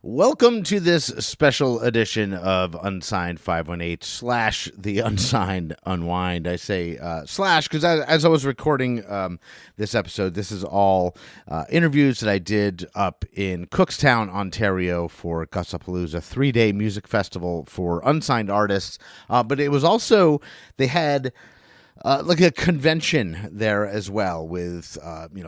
Welcome to this special edition of Unsigned 518 / the Unsigned Unwind. I say slash because as I was recording this episode, this is all interviews that I did up in Cookstown, Ontario for Gussapolooza, 3-day music festival for unsigned artists. But it was also, they had like a convention there as well with,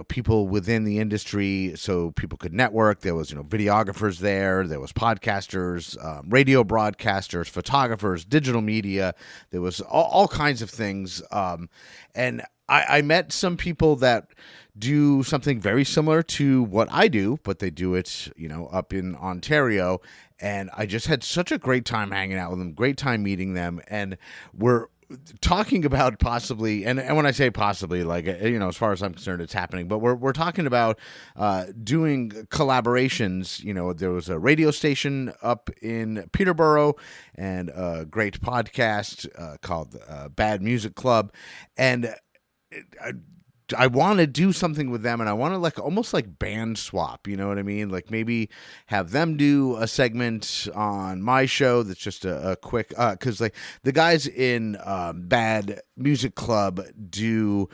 people within the industry so people could network. There was, videographers there. There was podcasters, radio broadcasters, photographers, digital media. There was all kinds of things. And I met some people that do something very similar to what I do, but they do it, up in Ontario. And I just had such a great time hanging out with them, great time meeting them. And we're talking about possibly, and when I say possibly, like, as far as I'm concerned, it's happening, but we're talking about doing collaborations. There was a radio station up in Peterborough and a great podcast called Bad Music Club, and I want to do something with them, and I want to almost band swap, you know what I mean? Like maybe have them do a segment on my show that's just a quick, because the guys in Bad Music Club do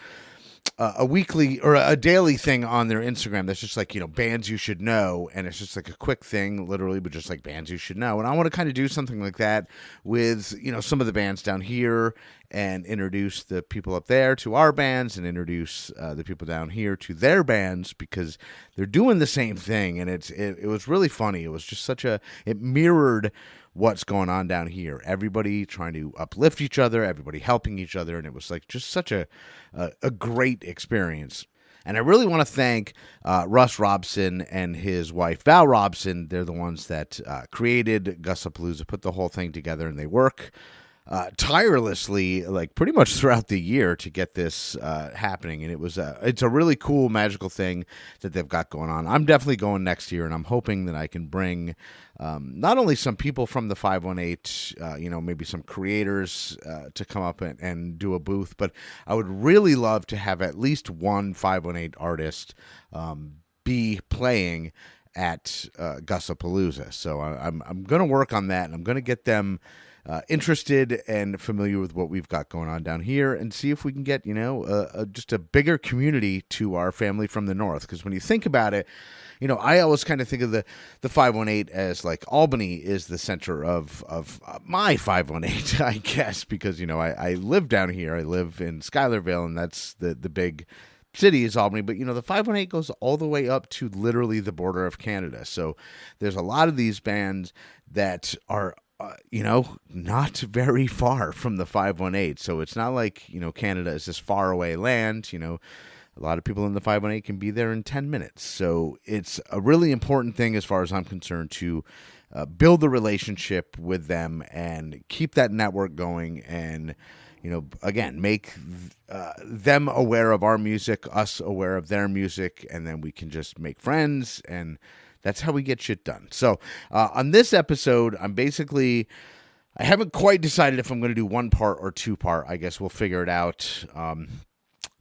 a weekly or a daily thing on their Instagram that's just bands you should know, and it's just a quick thing, literally, but just bands you should know. And I want to kind of do something like that with some of the bands down here, and introduce the people up there to our bands, and introduce the people down here to their bands, because they're doing the same thing. And it was really funny. It was just it mirrored what's going on down here. Everybody trying to uplift each other, everybody helping each other, and it was just such a great experience. And I really want to thank Russ Robson and his wife Val Robson. They're the ones that created Gussapolooza, put the whole thing together, and they work tirelessly, pretty much throughout the year, to get this happening. And it's a really cool, magical thing that they've got going on. I'm definitely going next year, and I'm hoping that I can bring not only some people from the 518, maybe some creators to come up and do a booth, but I would really love to have at least one 518 artist be playing at Gussapolooza. So I'm going to work on that, and I'm going to get them interested and familiar with what we've got going on down here, and see if we can get just a bigger community to our family from the north. Because when you think about it, I always kind of think of the 518 as Albany is the center of my 518, I guess, because I live down here. I live in Schuylerville, and that's the big city is Albany, but the 518 goes all the way up to literally the border of Canada. So there's a lot of these bands that are not very far from the 518. So it's not like, Canada is this far away land. A lot of people in the 518 can be there in 10 minutes. So it's a really important thing, as far as I'm concerned, to build a relationship with them and keep that network going, and, again, make them aware of our music, us aware of their music, and then we can just make friends, and that's how we get shit done. So on this episode, I haven't quite decided if I'm going to do one part or two part. I guess we'll figure it out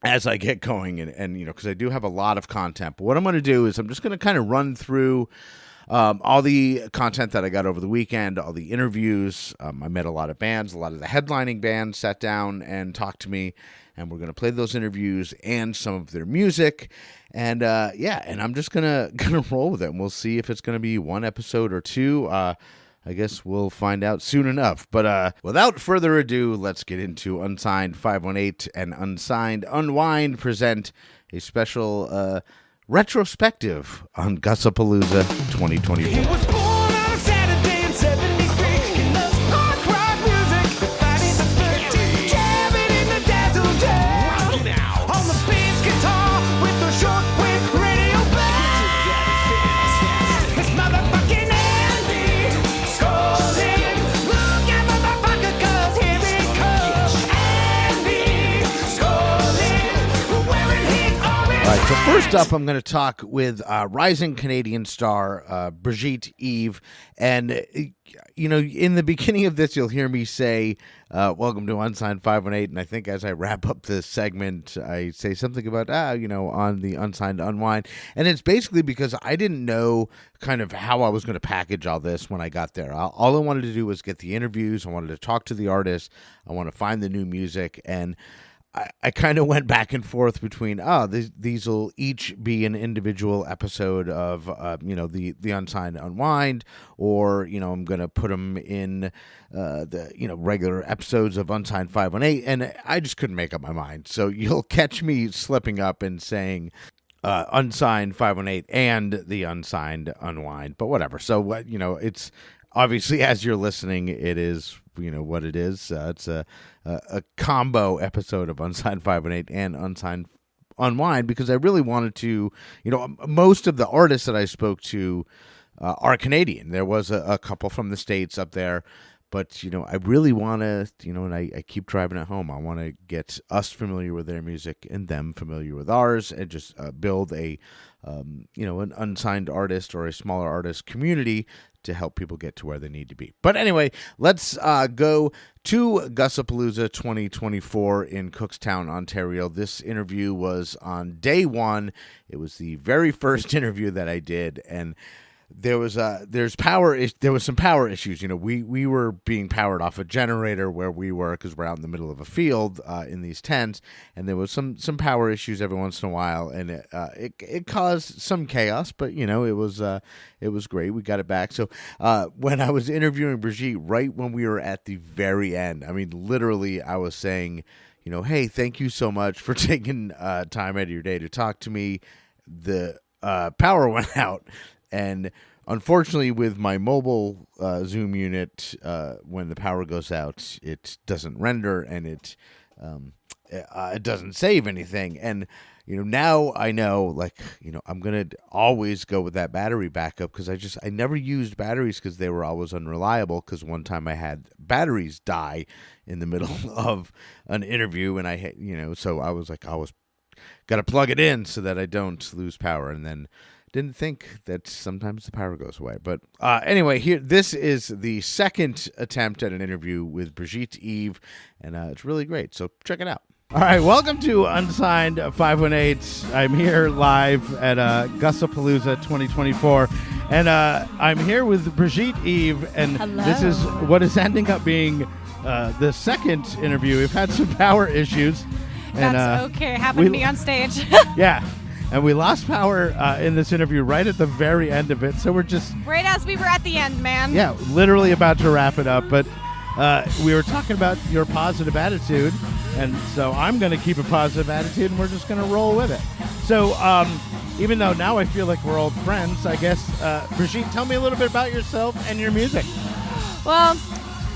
as I get going, and because I do have a lot of content. But what I'm going to do is I'm just going to kind of run through all the content that I got over the weekend, all the interviews. I met a lot of bands. A lot of the headlining bands sat down and talked to me, and we're going to play those interviews and some of their music. And and I'm just gonna roll with it, and we'll see if it's gonna be one episode or two. I guess we'll find out soon enough. But without further ado, let's get into Unsigned 518 and Unsigned Unwind present a special retrospective on Gussapolooza 2024. He was born on a Saturday in 73. He loves punk rock music. The Friday the 13th. Jamming in the dazzle jam. Rocking out on the bass guitar with the shortwave radio blast. It's motherfucking Andy Scolding. Look at motherfucker, 'cause here he comes. Andy Scolding. Wearing his orange. All right, so first Next up, I'm going to talk with rising Canadian star Brigitte Eve. And, in the beginning of this, you'll hear me say, welcome to Unsigned 518. And I think as I wrap up this segment, I say something about, on the Unsigned Unwind. And it's basically because I didn't know kind of how I was going to package all this when I got there. All I wanted to do was get the interviews. I wanted to talk to the artists. I want to find the new music. And I kind of went back and forth between, these will each be an individual episode of, the Unsigned Unwind, or, I'm going to put them in the regular episodes of Unsigned 518, and I just couldn't make up my mind. So you'll catch me slipping up and saying Unsigned 518 and the Unsigned Unwind, but whatever. So, it's obviously, as you're listening, it is, what it is. It's a combo episode of Unsigned 518 and Unsigned Unwind, because I really wanted to, most of the artists that I spoke to are Canadian. There was a couple from the States up there, but, I really want to, and I keep driving it home. I want to get us familiar with their music and them familiar with ours, and just build an unsigned artist or a smaller artist community to help people get to where they need to be. But anyway, let's go to Gussapolooza 2024 in Cookstown, Ontario. This interview was on day one. It was the very first interview that I did, and there was some power issues. We were being powered off a generator where we were, because we're out in the middle of a field in these tents, and there was some power issues every once in a while, and it caused some chaos. But it was great. We got it back. So when I was interviewing Brigitte, right when we were at the very end, I mean, literally, I was saying, hey, thank you so much for taking time out of your day to talk to me. The power went out. And unfortunately, with my mobile Zoom unit, when the power goes out, it doesn't render, and it doesn't save anything. And now I know, I'm gonna always go with that battery backup, because I never used batteries because they were always unreliable. Because one time I had batteries die in the middle of an interview, and I so I was like, I was gotta plug it in so that I don't lose power, and then didn't think that sometimes the power goes away. But anyway, this is the second attempt at an interview with Brigitte Eve, and it's really great. So check it out. All right, welcome to Unsigned 518. I'm here live at Gussapolooza 2024, and I'm here with Brigitte Eve, and Hello. This is what is ending up being the second interview. We've had some power issues. That's okay. Happened to be on stage. Yeah. And we lost power in this interview right at the very end of it. So we're just... Right as we were at the end, man. Yeah, literally about to wrap it up. But we were talking about your positive attitude. And so I'm going to keep a positive attitude, and we're just going to roll with it. So even though now I feel like we're old friends, I guess, Brigitte, tell me a little bit about yourself and your music. Well,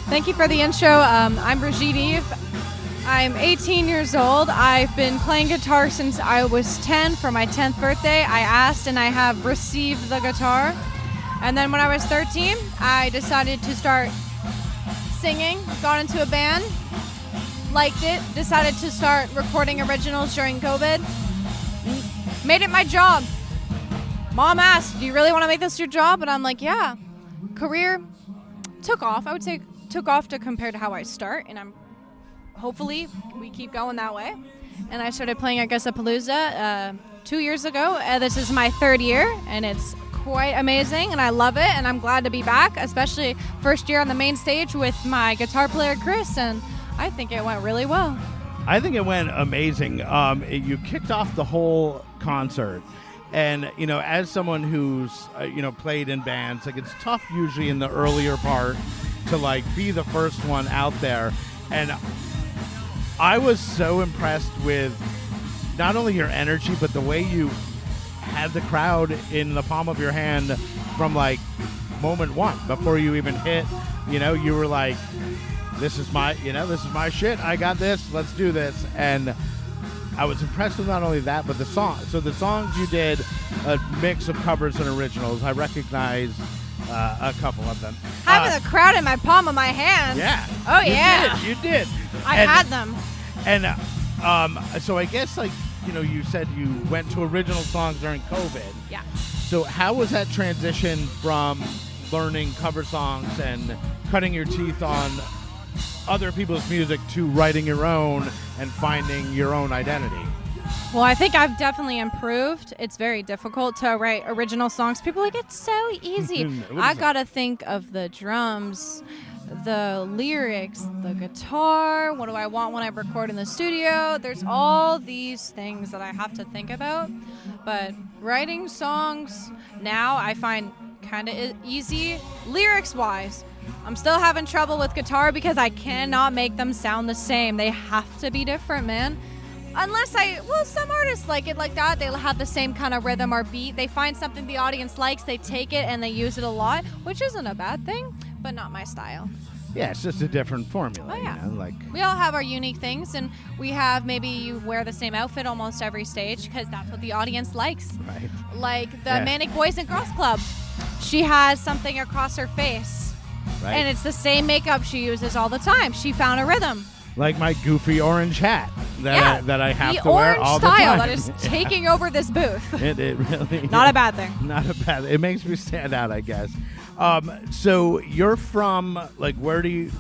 thank you for the intro. I'm Brigitte Eve. I'm 18 years old. I've been playing guitar since I was 10 for my 10th birthday. I asked and I have received the guitar. And then when I was 13, I decided to start singing, got into a band, liked it, decided to start recording originals during COVID, made it my job. Mom asked, do you really want to make this your job? And I'm like, yeah. Career took off. I would say took off to compare to how I start, and hopefully we keep going that way. And I started playing at Gussapolooza 2 years ago. This is my third year, and it's quite amazing, and I love it, and I'm glad to be back, especially first year on the main stage with my guitar player, Chris, and I think it went really well. I think it went amazing. You kicked off the whole concert, and, as someone who's, played in bands, it's tough usually in the earlier part to, be the first one out there, and I was so impressed with not only your energy, but the way you had the crowd in the palm of your hand from moment one, before you even hit. You were like, this is my shit. I got this. Let's do this. And I was impressed with not only that, but the song. So the songs you did, a mix of covers and originals. I recognize a couple of them. Having the crowd in my palm of my hand. Yeah. Oh, yeah. You did. I had them. And so I guess you said you went to original songs during COVID. Yeah. So how was that transition from learning cover songs and cutting your teeth on other people's music to writing your own and finding your own identity? Well, I think I've definitely improved. It's very difficult to write original songs. People are like, it's so easy. I got to think of the drums, the lyrics, the guitar. What do I want when I record in the studio? There's all these things that I have to think about. But writing songs now I find kind of easy lyrics-wise. I'm still having trouble with guitar because I cannot make them sound the same. They have to be different, man. Unless some artists like it like that. They'll have the same kind of rhythm or beat. They find something the audience likes, they take it, and they use it a lot, which isn't a bad thing, but not my style. Yeah, it's just a different formula. Oh, yeah. Like We all have our unique things, and we have maybe you wear the same outfit almost every stage because that's what the audience likes. right. Like the Manic Boys and Girls Club. She has something across her face, Right. and it's the same makeup she uses all the time. She found a rhythm. Like my goofy orange hat that I have to wear all the The time. orange style that is taking over this booth. It really Not a bad thing. Not a bad. It makes me stand out, I guess. So you're from like where do you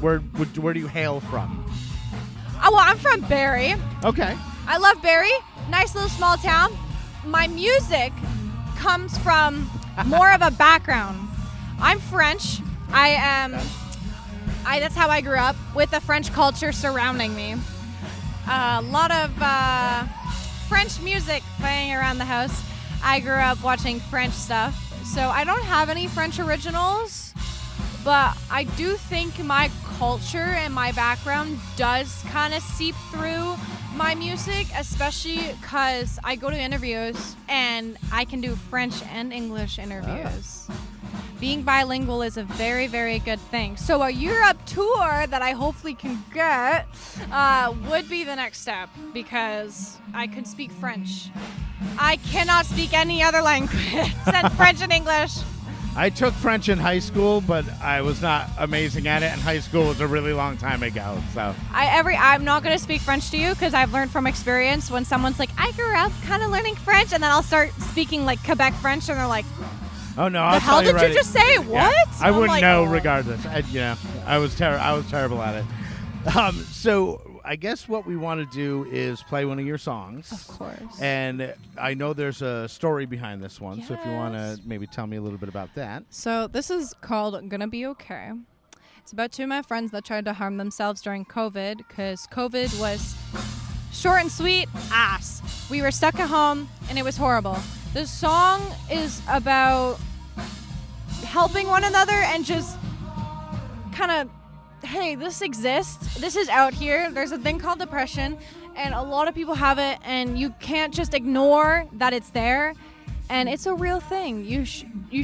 hail from? Oh, well, I'm from Barrie. Okay. I love Barrie. Nice little small town. My music comes from more of a background. I'm French. That's how I grew up, with the French culture surrounding me. A lot of French music playing around the house. I grew up watching French stuff, so I don't have any French originals, but I do think my culture and my background does kind of seep through my music, especially because I go to interviews and I can do French and English interviews. Being bilingual is a very, very good thing. So a Europe tour that I hopefully can get would be the next step, because I could speak French. I cannot speak any other language than French and English. I took French in high school, but I was not amazing at it, and high school was a really long time ago. So I'm not going to speak French to you because I've learned from experience when someone's like, I grew up kind of learning French, and then I'll start speaking like Quebec French, and they're like, oh no! the I'll hell tell did right. you just say? What? Yeah, I I'm wouldn't like, know oh. regardless. I was terrible at it. So I guess what we want to do is play one of your songs. Of course. And I know there's a story behind this one, so if you want Yes. to maybe tell me a little bit about that. So this is called Gonna Be Okay. It's about two of my friends that tried to harm themselves during COVID, because COVID was short and sweet ass. We were stuck at home and it was horrible. This song is about helping one another and just kind of, hey, this exists. This is out here. There's a thing called depression, and a lot of people have it, and you can't just ignore that it's there. And it's a real thing. You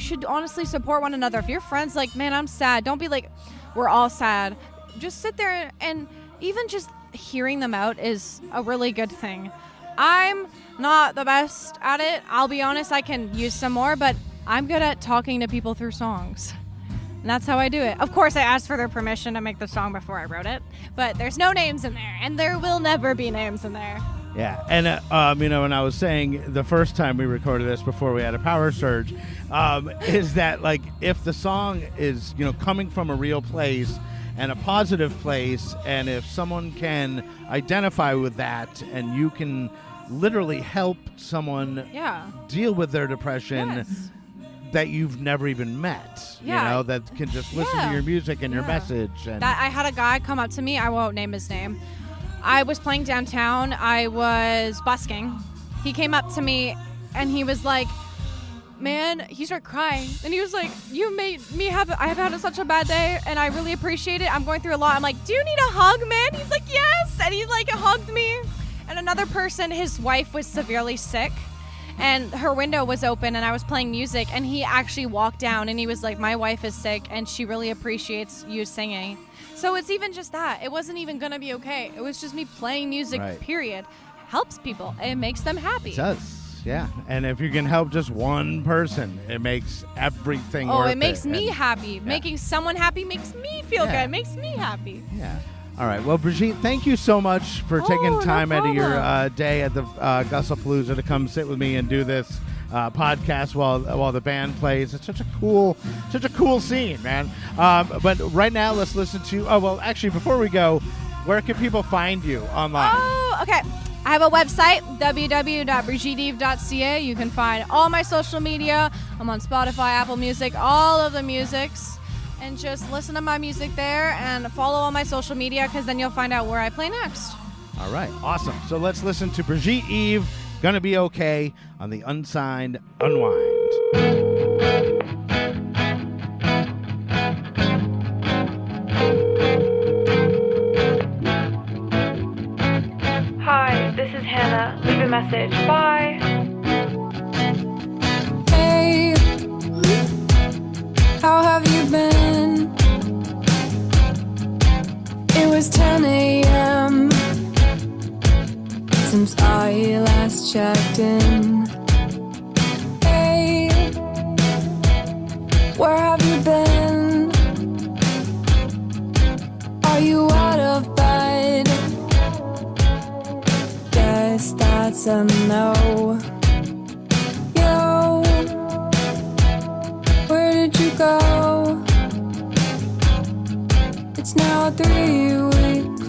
should honestly support one another. If your friend's like, man, I'm sad, don't be like, we're all sad. Just sit there, and even just hearing them out is a really good thing. I'm not the best at it. I'll be honest, I can use some more, but I'm good at talking to people through songs. And that's how I do it. Of course, I asked for their permission to make the song before I wrote it, but there's no names in there, and there will never be names in there. Yeah, and when I was saying the first time we recorded this before we had a power surge, is that like if the song is coming from a real place and a positive place, and if someone can identify with that, and you can literally help someone deal with their depression. Yes. That you've never even met, Yeah. that can just listen to your music and your message. And That I had a guy come up to me. I won't name his name. I was playing downtown. I was busking. He came up to me and he was like, man, he started crying. And he was like, you made me I've had such a bad day and I really appreciate it. I'm going through a lot. I'm like, do you need a hug, man? He's like, yes. And he like hugged me. And another person, his wife was severely sick. And her window was open and I was playing music, and he actually walked down and he was like, my wife is sick and she really appreciates you singing. So it's even just that. It wasn't even going to be okay. It was just me playing music, Right. period. Helps people. It makes them happy. it does, yeah. And if you can help just one person, it makes everything Oh, worth it makes me And- happy. Making someone happy makes me feel Yeah. good. Makes me happy. Yeah. All right. Well, Brigitte, thank you so much for taking no time out of your problem. day at the Gussapolooza to come sit with me and do this podcast while the band plays. It's such a cool scene, man. But right now, let's listen to. Oh well, actually, before we go, where can people find you online? Oh, okay. I have a website, www.brigitteeve.ca. You can find all my social media. I'm on Spotify, Apple Music, all of the musics. And just listen to my music there and follow all my social media, because then you'll find out where I play next. All right. Awesome. So let's listen to Brigitte Eve, Gonna Be Okay, on the Unsigned Unwind. Hi, this is Hannah. Leave a message. Bye. Hey, how have you been? It was 10 a.m. since I last checked in. Hey, where have you been? Are you out of bed? Guess that's a no. Yo, where did you go? It's now 3 weeks.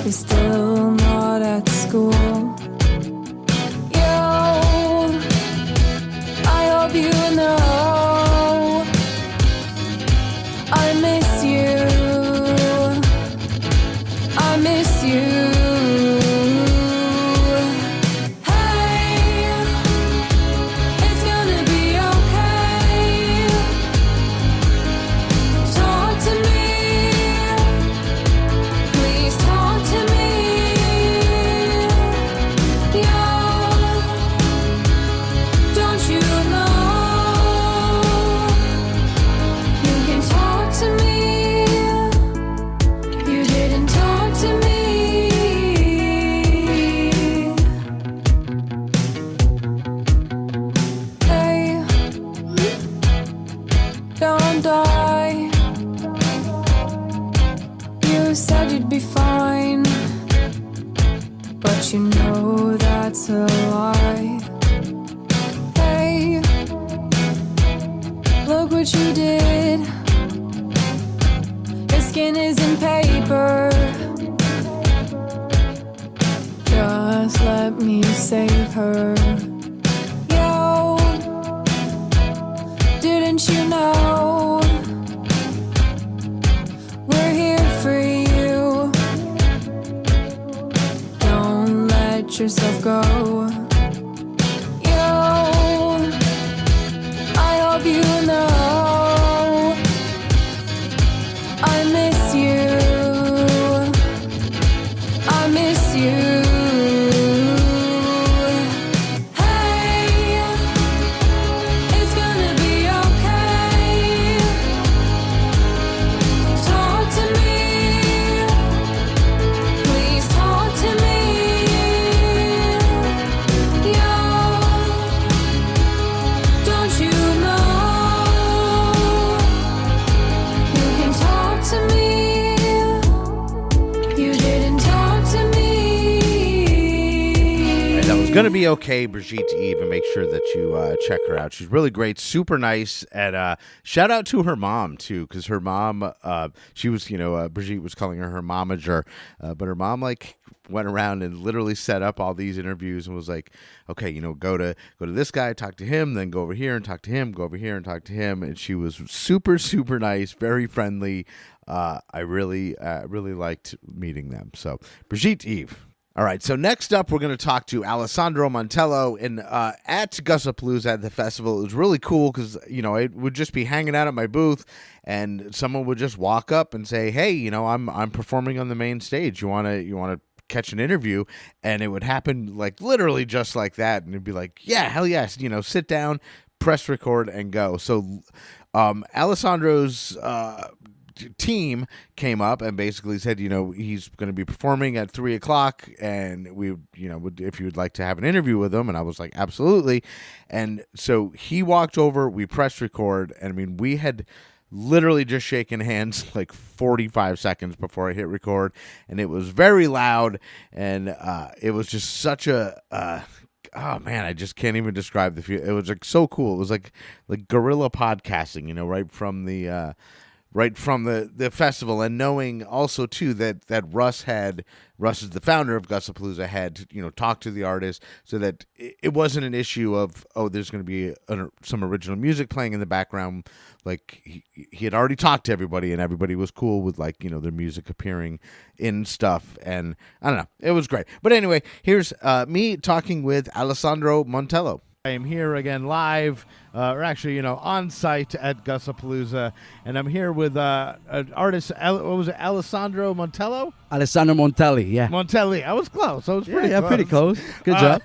You're still not at school. Yo, I hope you know I miss you. I miss you. Hey, it's gonna be okay. Talk to me. Please talk to me. Yo, don't you know you can talk to me? You didn't talk to me. Hey, don't die. You said you'd be fine, but you know that's a lie. Hey, look what you did. Your skin is in paper. Just let me save her. Yo, didn't you know we're here for you? Don't let yourself go. Yo, I hope you know I miss you. I miss you. Hey, it's gonna be okay. Talk to me. Please talk to me. Yo, don't you know you can talk to me? You didn't talk to me. And that was Gonna Be Okay, Brigitte Eve, and make sure that you check her out. She's really great, super nice, and shout out to her mom too, because her mom, she was, Brigitte was calling her momager, but her mom went around and literally set up all these interviews and was like, okay, go to this guy, talk to him, then go over here and talk to him, go over here and talk to him, and she was super, super nice, very friendly. I really liked meeting them. So Brigitte Eve. All right, so next up, we're going to talk to Alessandro Montelli at Gussapolooza at the festival. It was really cool because, I would just be hanging out at my booth and someone would just walk up and say, hey, I'm performing on the main stage. You want to catch an interview? And it would happen literally just like that. And it'd be like, yeah, hell yes, sit down, press record and go. So Alessandro's team came up and basically said, he's going to be performing at 3:00 and we, if you would like to have an interview with him. And I was like, absolutely. And so he walked over, we pressed record. And we had literally just shaking hands like 45 seconds before I hit record, and it was very loud, and it was just such a oh man, I just can't even describe the feel. It was like so cool. It was like guerrilla podcasting, you know, right from the festival, and knowing also too that Russ is the founder of Gussapolooza, had, you know, talked to the artist, so that it wasn't an issue of, oh, there's going to be some original music playing in the background. Like he had already talked to everybody, and everybody was cool with, like, you know, their music appearing in stuff, and I don't know, it was great. But anyway, here's me talking with Alessandro Montelli. I am here again live, or actually, you know, on site at Gussapolooza, and I'm here with an artist. What was it, Alessandro Montelli? Alessandro Montelli, yeah. Montelli. I was close. I was pretty close. pretty close. Good job.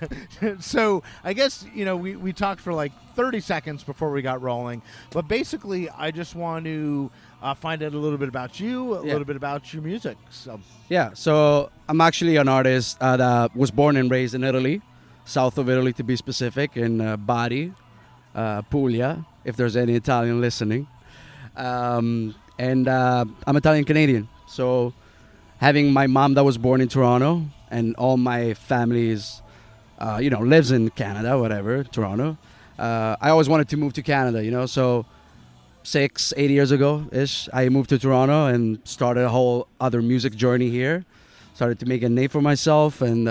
So I guess, you know, we talked for like 30 seconds before we got rolling, but basically I just want to find out a little bit about you, a little bit about your music. So I'm actually an artist that was born and raised in Italy, south of Italy to be specific, in Bari, Puglia, if there's any Italian listening. And I'm Italian-Canadian. So having my mom that was born in Toronto, and all my family's, lives in Canada, whatever, Toronto. I always wanted to move to Canada, you know, so 6-8 years ago-ish, I moved to Toronto and started a whole other music journey here. Started to make a name for myself, and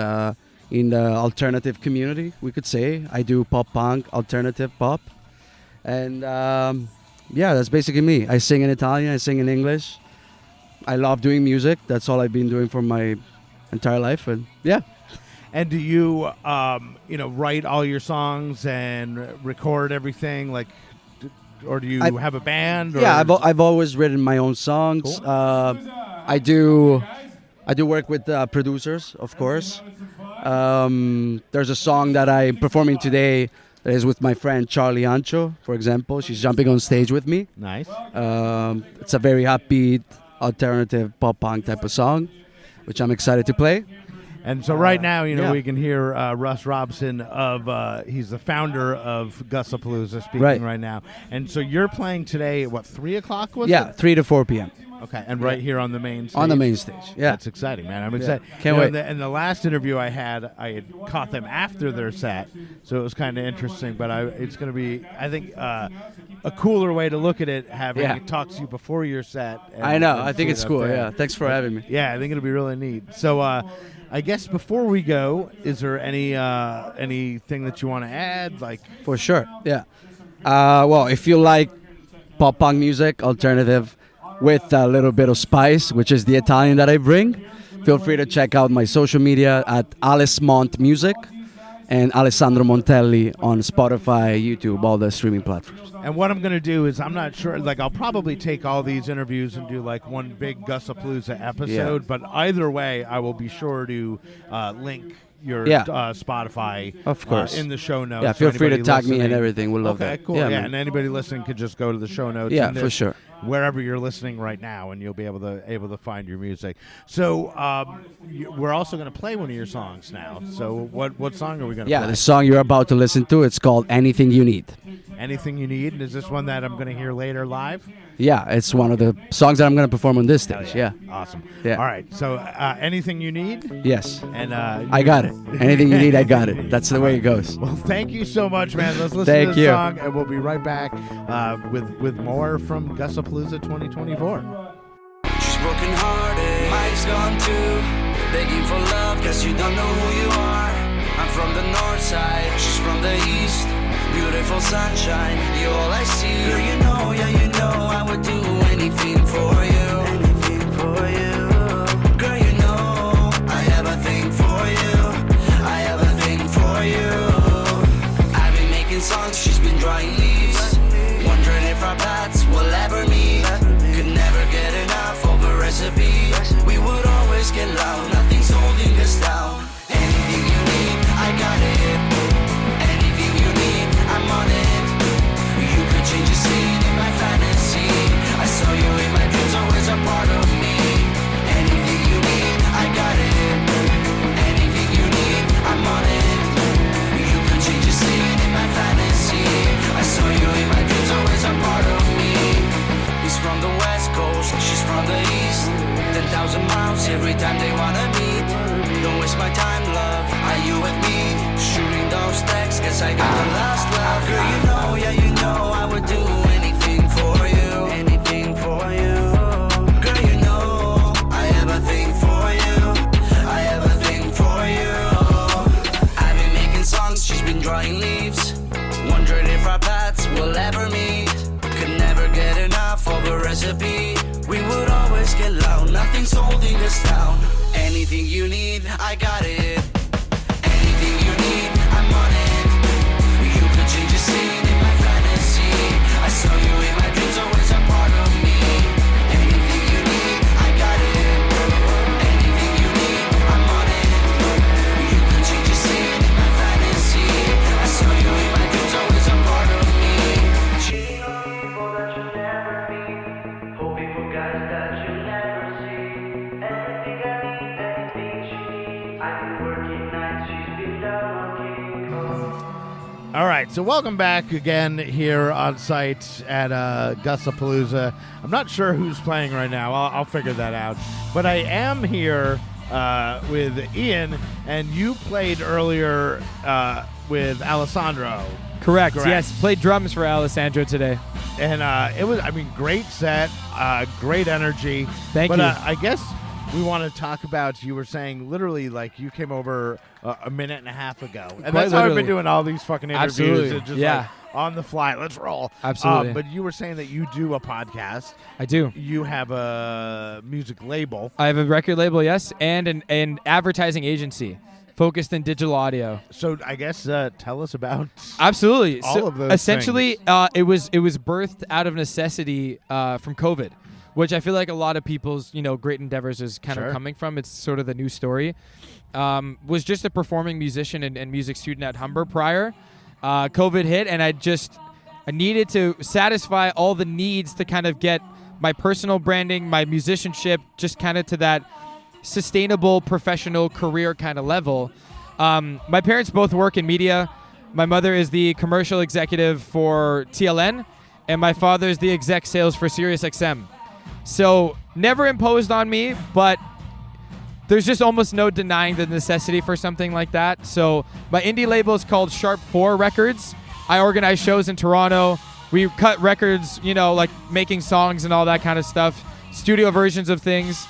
in the alternative community, we could say. I do pop punk, alternative pop. And that's basically me. I sing in Italian, I sing in English. I love doing music. That's all I've been doing for my entire life. And yeah. And do you, write all your songs and record everything, like, or do you have a band? Or? Yeah, I've always written my own songs. Cool. I do work with producers, of course. There's a song that I'm performing today that is with my friend Charlie Ancho, for example. She's jumping on stage with me. Nice. It's a very upbeat, alternative pop punk type of song, which I'm excited to play. And so right now, we can hear Russ Robson he's the founder of Gussapolooza speaking right now. And so you're playing today at, 3 o'clock was it? Yeah, 3 to 4 p.m. Okay, and right here on the main stage? On the main stage, yeah. That's exciting, man. I'm excited. Can't wait. In the last interview I had caught them after their set, so it was kind of interesting. But it's going to be, I think, a cooler way to look at it, having talk to you before your set. I know. I think it's cool, yeah. Thanks for having me. Yeah, I think it'll be really neat. So I guess before we go, is there anything that you want to add? Like, for sure, yeah. Well, if you like pop punk music, alternative, with a little bit of spice, which is the Italian that I bring, feel free to check out my social media at Alice Mont Music and Alessandro Montelli on Spotify, YouTube, all the streaming platforms. And what I'm going to do is, I'm not sure, like, I'll probably take all these interviews and do like one big Gussapolooza episode, but either way, I will be sure to link your Spotify, of course, in the show notes. Yeah, feel free to tag me and everything. We'll love that. Okay, cool. Yeah, and anybody listening could just go to the show notes. Yeah, for sure. Wherever you're listening right now, and you'll be able to find your music. So we're also going to play one of your songs now. So what song are we going to play? Yeah, the song you're about to listen to, it's called Anything You Need. Anything You Need? And is this one that I'm going to hear later live? Yeah, it's one of the songs that I'm going to perform on this stage. Yeah. Awesome. Yeah. All right. So Anything You Need? Yes. And I got it. Anything you need, I got it. That's the way it goes. Well, thank you so much, man. Let's listen to this song, and we'll be right back with more from Gussapolooza 2024. She's broken hearted, Mike's gone too. Begging for love, cause you don't know who you are. I'm from the north side, she's from the east. Beautiful sunshine, you're all I see. Girl, you know, I would do anything for you. Anything for you. Girl, you know, I have a thing for you. I have a thing for you. I've been making songs, she's been drawing leaves. Wondering if our paths will ever meet. Could never get enough of a recipe. We would always get loud, nothing's holding us down. Anything you need, I got it. Anything you need, I'm on it. You could change the scene in my every time they wanna meet. Don't waste my time, love. Are you with me? Shooting those texts, guess I got the last laugh. Girl, you know, yeah, you know I would do anything for you. Anything for you. Girl, you know I have a thing for you. I have a thing for you. I've been making songs, she's been drawing leaves. Wondered if our paths will ever meet. Could never get enough of a recipe. We would always get loud, nothing's holding us down. Anything you need, I got it. Anything you need, I'm on it. You could change the scene in my fantasy. I saw you in my dreams, always a part of me. Anything you need, I got it. Anything you need, I'm on it. You could change the scene in my fantasy. I saw you in my dreams, always a part of me. Cheating on people that you never meet. Hoping for guys that you never see. Everything I need, anything she needs. I've been working nights, she's been down on King Kong. All right, so welcome back again here on site at Gussapolooza. I'm not sure who's playing right now. I'll figure that out. But I am here with Ian, and you played earlier with Alessandro. Correct. Yes, played drums for Alessandro today. And it was, I mean, great set, great energy. Thank but, you. I guess we want to talk about, you were saying literally like you came over a minute and a half ago. And Quite that's how I've literally. been doing all these fucking interviews. Absolutely. It's just Yeah. like on the fly, let's roll. Absolutely. But you were saying that you do a podcast. I do. You have a music label. I have a record label, yes, and an advertising agency focused in digital audio. So I guess tell us about Absolutely. all So of those essentially, things. it was birthed out of necessity from COVID, which I feel like a lot of people's great endeavors is kind Sure. of coming from. It's sort of the new story. Was just a performing musician and music student at Humber prior. COVID hit, and I needed to satisfy all the needs to kind of get my personal branding, my musicianship, just kind of to that sustainable professional career kind of level. My parents both work in media. My mother is the commercial executive for TLN, and my father is the exec sales for SiriusXM. So never imposed on me, but there's just almost no denying the necessity for something like that. So my indie label is called Sharp 4 Records. I organize shows in Toronto. We cut records, like making songs and all that kind of stuff, studio versions of things.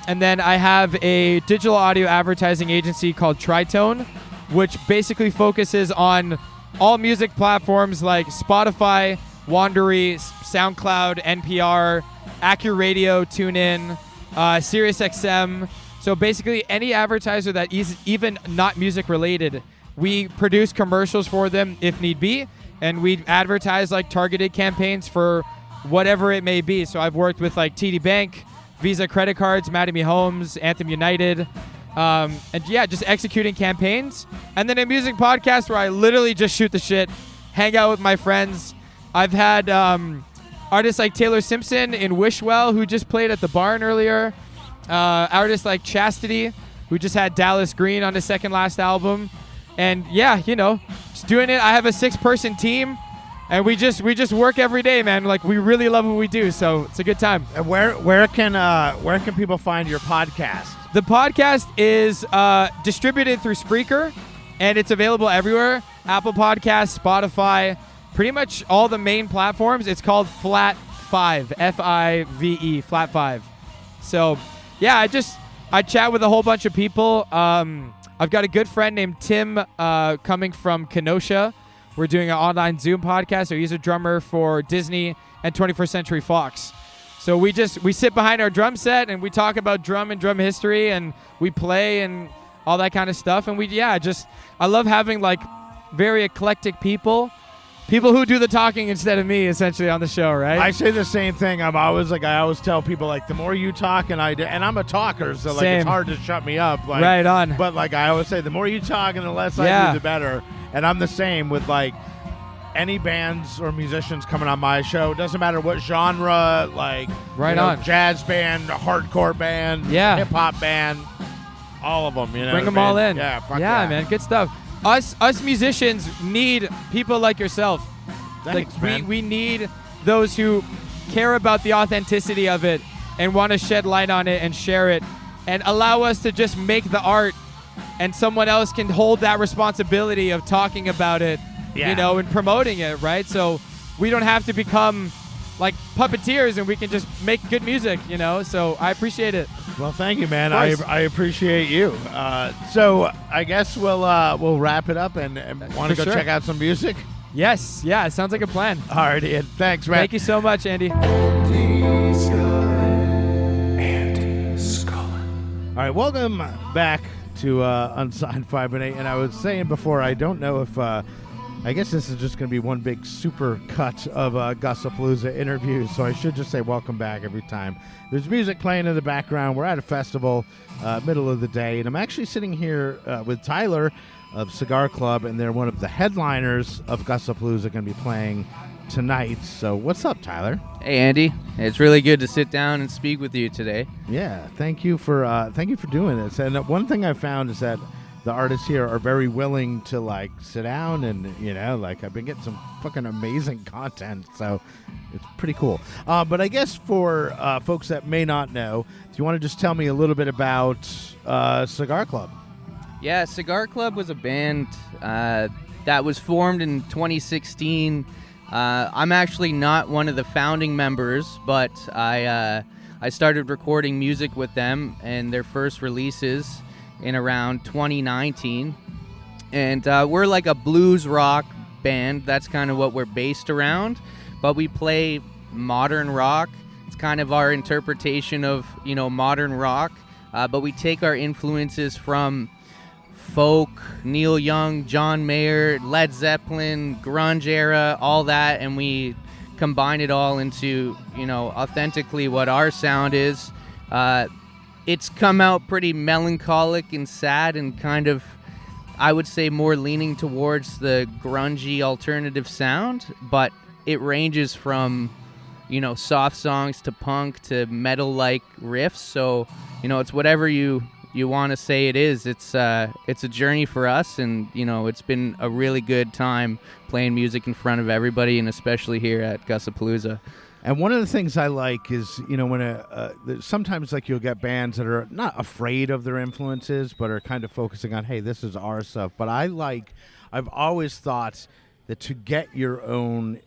And then I have a digital audio advertising agency called Tritone, which basically focuses on all music platforms like Spotify, Wandery, SoundCloud, NPR, Accurate Radio, TuneIn, SiriusXM. So basically any advertiser that is even not music related, we produce commercials for them if need be, and we advertise like targeted campaigns for whatever it may be. So I've worked with like TD Bank, Visa credit cards, Mattamy Homes, Anthem United, and yeah, just executing campaigns. And then a music podcast where I literally just shoot the shit, hang out with my friends. I've had artists like Taylor Simpson in Wishwell, who just played at the Barn earlier. Artists like Chastity, who just had Dallas Green on his second last album. And yeah, just doing it. I have a 6-person team. And we just work every day, man. Like, we really love what we do, so it's a good time. And where can people find your podcast? The podcast is distributed through Spreaker, and it's available everywhere. Apple Podcasts, Spotify, pretty much all the main platforms. It's called Flat 5, F-I-V-E, Flat 5. So, yeah, I chat with a whole bunch of people. I've got a good friend named Tim coming from Kenosha. We're doing an online Zoom podcast. So he's a drummer for Disney and 21st Century Fox. So we sit behind our drum set and we talk about drum and drum history, and we play and all that kind of stuff. And I love having like very eclectic people who do the talking instead of me, essentially, on the show, right? I say the same thing. I always tell people, like, the more you talk, and I'm a talker, so like Same. it's hard to shut me up. Like, Right on. But like I always say, the more you talk and the less I Yeah. do, the better. And I'm the same with like any bands or musicians coming on my show. Doesn't matter what genre, like Right on. jazz band, hardcore band, Yeah. hip hop band, all of them. Bring what I them all mean? in. Yeah, fuck yeah, yeah, man, good stuff. Us musicians need people like yourself. Thanks, man. We need those who care about the authenticity of it and want to shed light on it and share it and allow us to just make the art, and someone else can hold that responsibility of talking about it, Yeah. and promoting it, right? So we don't have to become like puppeteers, and we can just make good music, So I appreciate it. Well, thank you, man. Of I course. appreciate you. So I guess we'll wrap it up and want to For go sure. check out some music. Yes, yeah, it sounds like a plan. All right, Ian. Thanks, man. Thank you so much, Andy. All right, welcome back to Unsigned 518. And I was saying before, I don't know if I guess this is just going to be one big super cut of Gussapolooza interviews, so I should just say welcome back every time. There's music playing in the background. We're at a festival, middle of the day, and I'm actually sitting here with Tyler of Cigar Club, and they're one of the headliners of Gussapolooza, going to be playing tonight. So what's up, Tyler? Hey, Andy. It's really good to sit down and speak with you today. Yeah, thank you for doing this. And one thing I found is that the artists here are very willing to like sit down and I've been getting some fucking amazing content, so it's pretty cool. But I guess for folks that may not know, do you want to just tell me a little bit about Cigar Club? Yeah, Cigar Club was a band that was formed in 2016. I'm actually not one of the founding members, but I started recording music with them and their first releases in around 2019. And we're like a blues rock band. That's kind of what we're based around. But we play modern rock. It's kind of our interpretation of, modern rock. But we take our influences from folk, Neil Young, John Mayer, Led Zeppelin, grunge era, all that, and we combine it all into, authentically what our sound is. It's come out pretty melancholic and sad and kind of, I would say, more leaning towards the grungy alternative sound, but it ranges from, soft songs to punk to metal-like riffs. So, it's whatever you want to say it is. It's a journey for us, and, it's been a really good time playing music in front of everybody, and especially here at Gussapolooza. And one of the things I like is, when sometimes like you'll get bands that are not afraid of their influences, but are kind of focusing on, hey, this is our stuff. But I've always thought that to get your own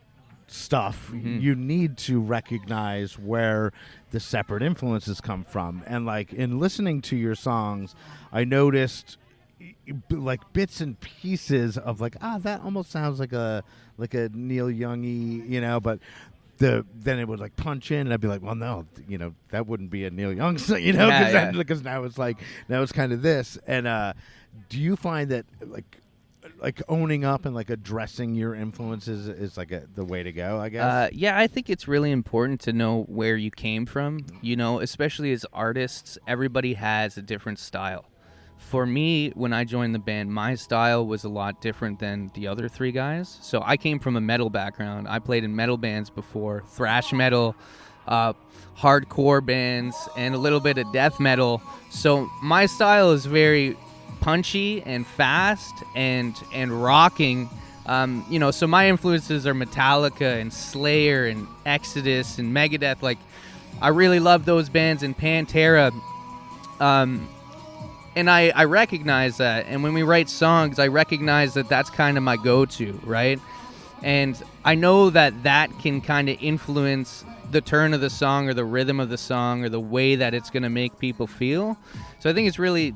stuff, you need to recognize where the separate influences come from. And like in listening to your songs, I noticed like bits and pieces of like, that almost sounds like a Neil Young-y, but then it would like punch in, and I'd be like, well, no, that wouldn't be a Neil Young song, because now it's kind of this. And do you find that like owning up and like addressing your influences is like the way to go, I guess? Yeah, I think it's really important to know where you came from, especially as artists. Everybody has a different style. For me, when I joined the band, my style was a lot different than the other three guys. So I came from a metal background. I played in metal bands before, thrash metal, hardcore bands, and a little bit of death metal. So my style is very punchy and fast and rocking. So my influences are Metallica and Slayer and Exodus and Megadeth. Like, I really love those bands, and Pantera. And I recognize that. And when we write songs, I recognize that that's kind of my go-to, right? And I know that can kind of influence the turn of the song or the rhythm of the song or the way that it's going to make people feel. So I think it's really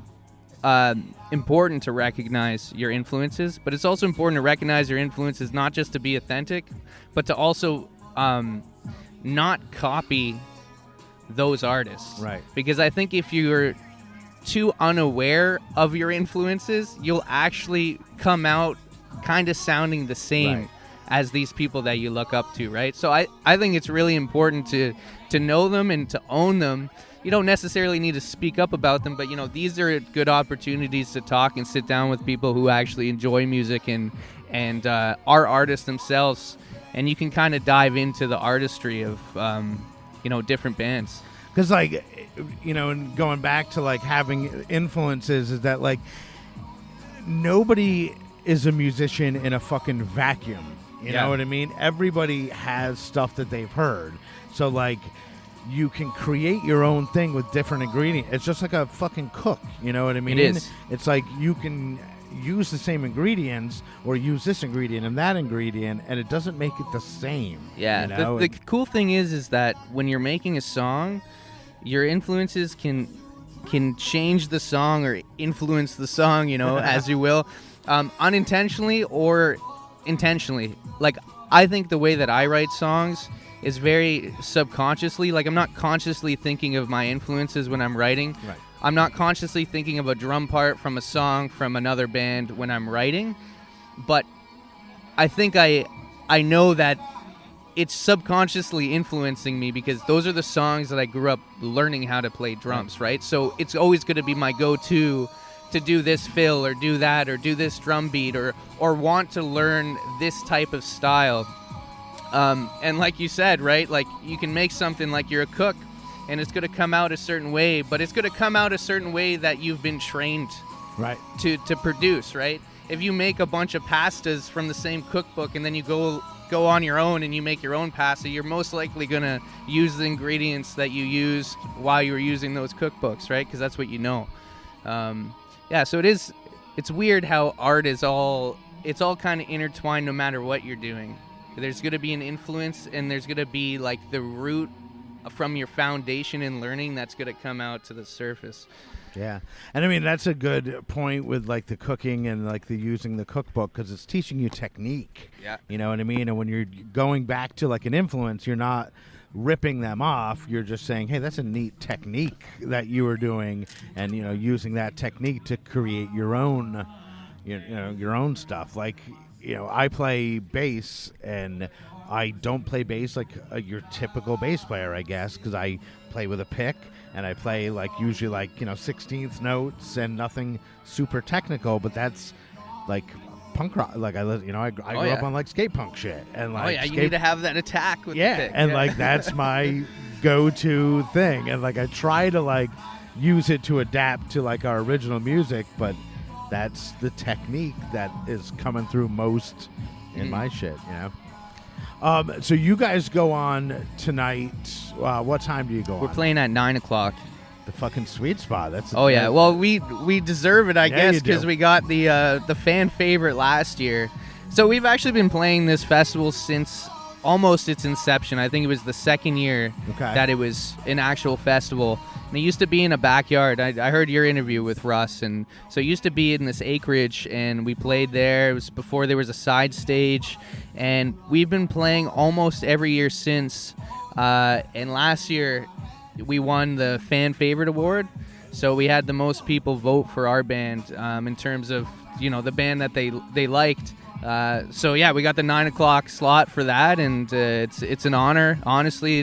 important to recognize your influences, but it's also important to recognize your influences not just to be authentic, but to also not copy those artists. Right. Because I think if you're too unaware of your influences, you'll actually come out kind of sounding the same as these people that you look up to, right? So I think it's really important to know them and to own them. You don't necessarily need to speak up about them, but these are good opportunities to talk and sit down with people who actually enjoy music and are artists themselves, and you can kind of dive into the artistry of different bands. Because, like, and going back to, like, having influences is that, like, nobody is a musician in a fucking vacuum. You know what I mean? Everybody has stuff that they've heard. So, like, you can create your own thing with different ingredients. It's just like a fucking cook, you know what I mean? It is. It's like you can use the same ingredients or use this ingredient and that ingredient, and it doesn't make it the same. Yeah, you know? the cool thing is that when you're making a song, your influences can change the song or influence the song, you know, as you will, unintentionally or intentionally. Like, I think the way that I write songs is very subconsciously. Like, I'm not consciously thinking of my influences when I'm writing. Right. I'm not consciously thinking of a drum part from a song from another band when I'm writing, but I think I know that it's subconsciously influencing me because those are the songs that I grew up learning how to play drums, right? So it's always going to be my go-to to do this fill or do that or do this drum beat or want to learn this type of style. And like you said, right, like you can make something like you're a cook and it's going to come out a certain way, but it's going to come out a certain way that you've been trained right to produce, right? If you make a bunch of pastas from the same cookbook and then you go on your own and you make your own pasta, you're most likely going to use the ingredients that you used while you were using those cookbooks, right? Because that's what you know. Yeah, so it's weird how art is all kind of intertwined no matter what you're doing. There's going to be an influence and there's going to be like the root from your foundation in learning that's going to come out to the surface. Yeah, and I mean that's a good point with like the cooking and like the using the cookbook because it's teaching you technique. Yeah, you know what I mean. And when you're going back to like an influence, you're not ripping them off. You're just saying, hey, that's a neat technique that you were doing, and you know, using that technique to create your own, you know, your own stuff. Like, you know, I play bass and I don't play bass like your typical bass player, I guess, because I play with a pick and I play like usually like, you know, 16th notes and nothing super technical, but that's like punk rock. Like I grew up on like skate punk shit and like you need to have that attack with the pick. And like that's my go-to thing, and like I try to like use it to adapt to like our original music, but that's the technique that is coming through most in my shit, you know. So you guys go on tonight. What time do you go on? We're playing at 9 o'clock. The fucking sweet spot. That's yeah. Well, we deserve it, I guess, you do. because we got the fan favorite last year. So we've actually been playing this festival since almost its inception. I think it was the second year that it was an actual festival. And it used to be in a backyard. I heard your interview with Russ, and so it used to be in this acreage, and we played there. It was before there was a side stage, and we've been playing almost every year since. And last year, we won the Fan Favorite Award, so we had the most people vote for our band in terms of, you know, the band that they liked. So yeah, we got the 9 o'clock slot for that, and it's an honor. Honestly,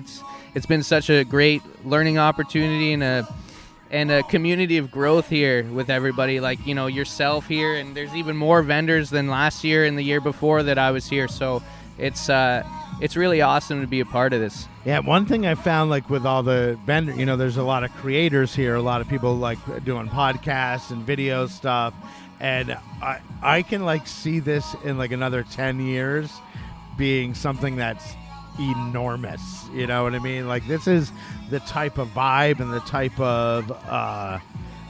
it's been such a great learning opportunity and a community of growth here with everybody, like, you know, yourself here, and there's even more vendors than last year and the year before that I was here. So it's really awesome to be a part of this. Yeah, one thing I found, like with all the vendor, you know, there's a lot of creators here, a lot of people like doing podcasts and video stuff, and I can like see this in like another 10 years being something that's enormous, you know what I mean? Like this is the type of vibe and the type of I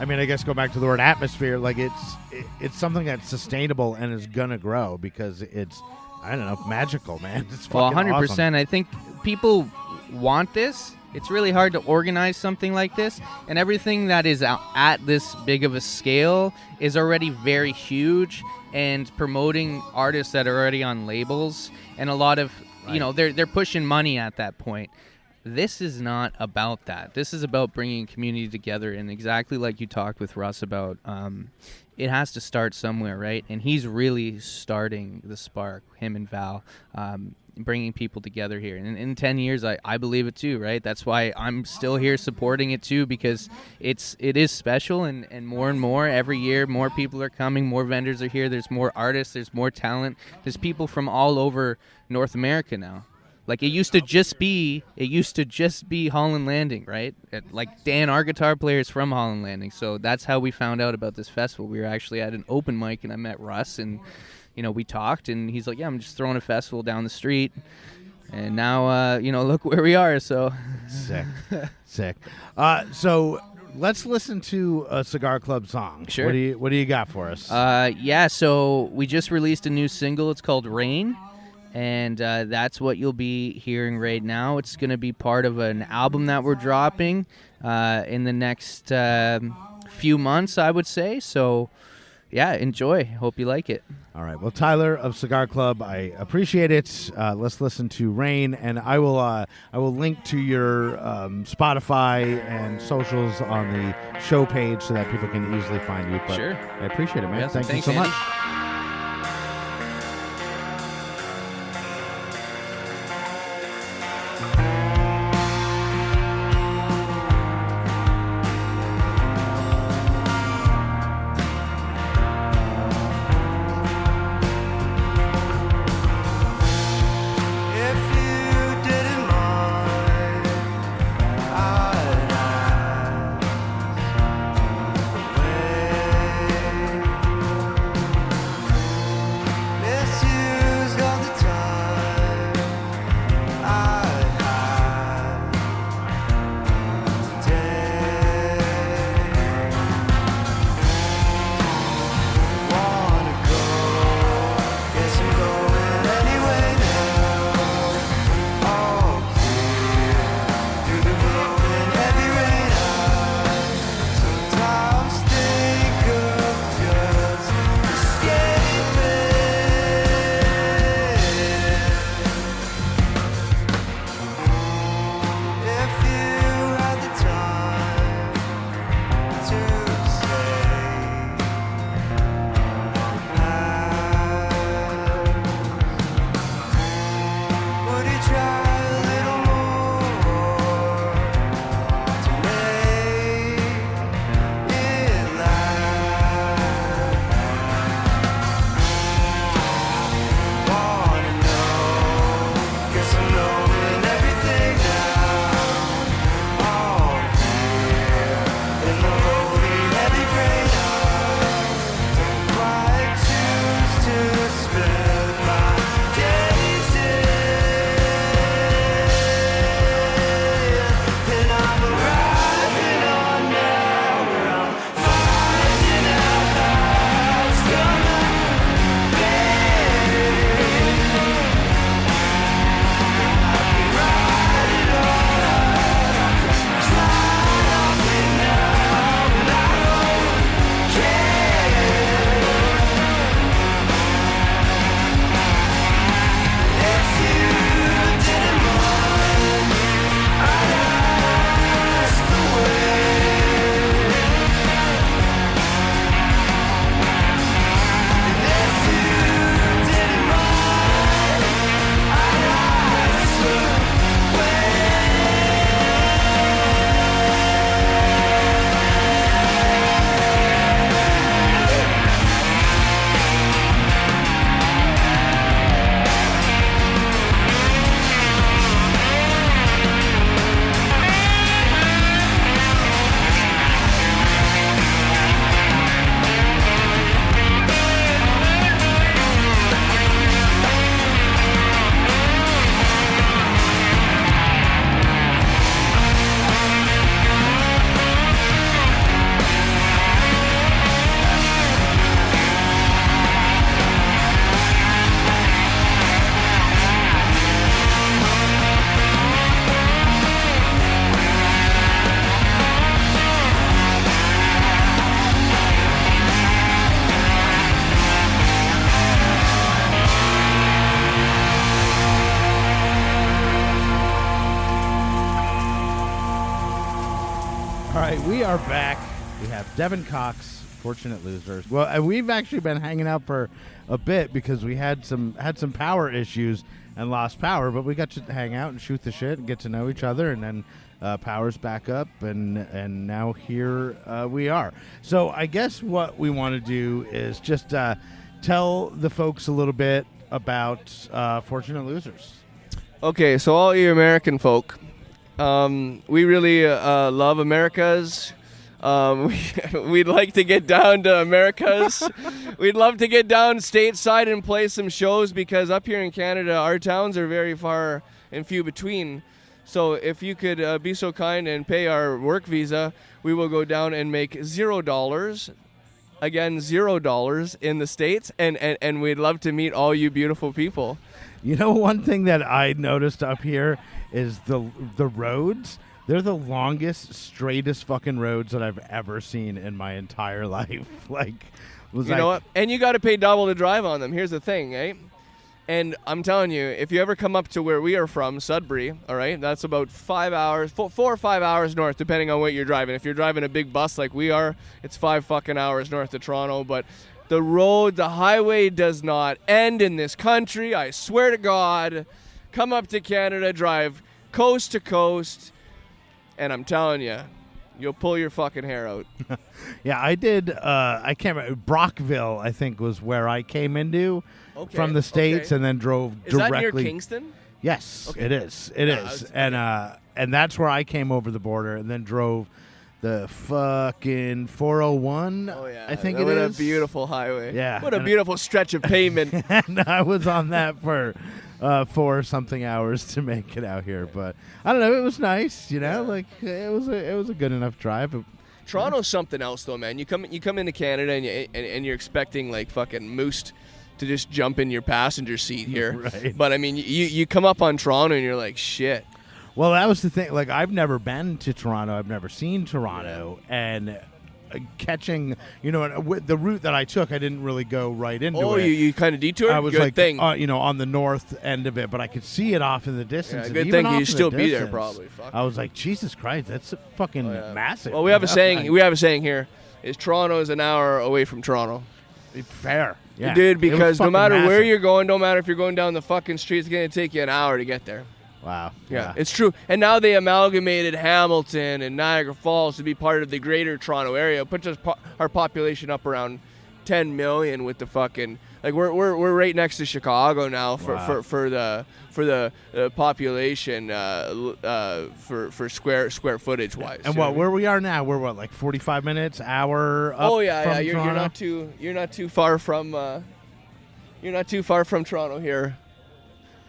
mean, I guess go back to the word atmosphere, like it's something that's sustainable and is gonna grow because it's, I don't know, magical, man. It's fucking 100%. awesome. I think people want this. It's really hard to organize something like this, and everything that is at this big of a scale is already very huge, and promoting artists that are already on labels, and a lot of, you know, they're pushing money at that point. This is not about that. This is about bringing community together, and exactly like you talked with Russ about, it has to start somewhere, right? And he's really starting the spark, him and Val, bringing people together here. And in 10 years, I believe it too, right? That's why I'm still here supporting it too, because it is special, and more every year, more people are coming, more vendors are here, there's more artists, there's more talent, there's people from all over North America now. Like it used to just be Holland Landing, right? Like Dan, our guitar player, is from Holland Landing, so that's how we found out about this festival. We were actually at an open mic, and I met Russ, and you know, we talked, and he's like, "Yeah, I'm just throwing a festival down the street," and now, you know, look where we are. So Sick. So let's listen to a Cigar Club song. Sure. What do you got for us? Yeah, so we just released a new single. It's called Rain, and that's what you'll be hearing right now. It's going to be part of an album that we're dropping in the next few months, I would say. So, yeah, enjoy. Hope you like it. All right. Well, Tyler of Cigar Club, I appreciate it. Let's listen to Rain, and I will link to your Spotify and socials on the show page so that people can easily find you. But Sure. I appreciate it, man. Yes, Thank you thanks, so Andy. much. If you didn't mind, I'd ask the way. Misused all the time I had today. Wanna go? Guess I'm going anyway now. All clear through the rolling heavy rain. I sometimes think of just escaping. If you had the time to say would you try a little more to make it last? Wanna know? Guess I'm knowing everything now. All here in the holy heavy rain. I quite choose to spend my days in, and I'm arriving on now where I'm finding out how it's gonna be. I can ride it all out, I can slide off it now, and I don't care. If you didn't mind, I'd ask the way. And if you didn't mind, I'd ask the All right, we are back. We have Devin Cox, Fortunate Losers. Well, and we've actually been hanging out for a bit because we had some power issues and lost power, but we got to hang out and shoot the shit and get to know each other, and then power's back up, and now here we are. So I guess what we want to do is just tell the folks a little bit about Fortunate Losers. Okay, so all you American folk, we really love Americas. We'd like to get down to Americas. We'd love to get down stateside and play some shows because up here in Canada, our towns are very far and few between. So if you could be so kind and pay our work visa, we will go down and make $0. Again, $0 in the States, and we'd love to meet all you beautiful people. You know, one thing that I noticed up here is the roads. They're the longest, straightest fucking roads that I've ever seen in my entire life. Like, You know what? And you got to pay double to drive on them. Here's the thing, eh? And I'm telling you, if you ever come up to where we are from, Sudbury, all right, that's about 5 hours, 4 or 5 hours north, depending on what you're driving. If you're driving a big bus like we are, it's 5 fucking hours north of Toronto. But the road, the highway does not end in this country. I swear to God. Come up to Canada, drive coast to coast, and I'm telling you, you'll pull your fucking hair out. Yeah, I did. I can't remember. Brockville, I think, was where I came into from the States, and then drove Is directly. that near Kingston? Yes, Okay. it is. It is, and that's where I came over the border, and then drove the fucking 401. Oh yeah, I think what it a is. beautiful highway. Yeah, what a and- beautiful stretch of pavement. And I was on that for 4 something hours to make it out here, but I don't know. It was nice, you know. Like it was a good enough drive. But, Toronto's something else, though, man. You come into Canada and you're expecting like fucking moose to just jump in your passenger seat here. Right. But I mean, you come up on Toronto and you're like, shit. Well, that was the thing. Like, I've never been to Toronto. I've never seen Toronto, and catching, you know, the route that I took, I didn't really go right into it. Oh, you kind of detoured. I was Good like, thing. you know, on the north end of it, but I could see it off in the distance. Yeah, and good even thing off you'd in the still be there, distance, probably. Fuck. I was like, Jesus Christ, that's fucking massive. Well, we have a you know? saying. We have a saying here: is Toronto is an hour away from Toronto. Fair, yeah, Dude. It was Because no fucking matter where massive. you're going, no matter if you're going down the fucking street, it's gonna take you an hour to get there. Wow. Yeah, it's true. And now they amalgamated Hamilton and Niagara Falls to be part of the greater Toronto area. Puts our population up around 10 million with the fucking like we're right next to Chicago now for the population for square footage wise. And where we are now, we're what, like 45 minutes, hour up Oh yeah, from yeah. You're Toronto? not too far from Toronto here.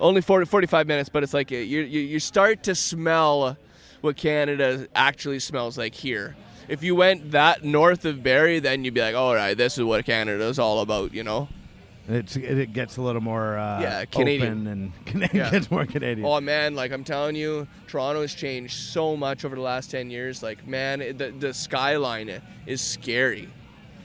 Only 45 minutes, but it's like you start to smell what Canada actually smells like here. If you went that north of Barrie, then you'd be like, all right, this is what Canada is all about, you know? It gets a little more Canadian. open and gets more Canadian. Oh, man, like I'm telling you, Toronto has changed so much over the last 10 years. Like, man, the skyline is scary.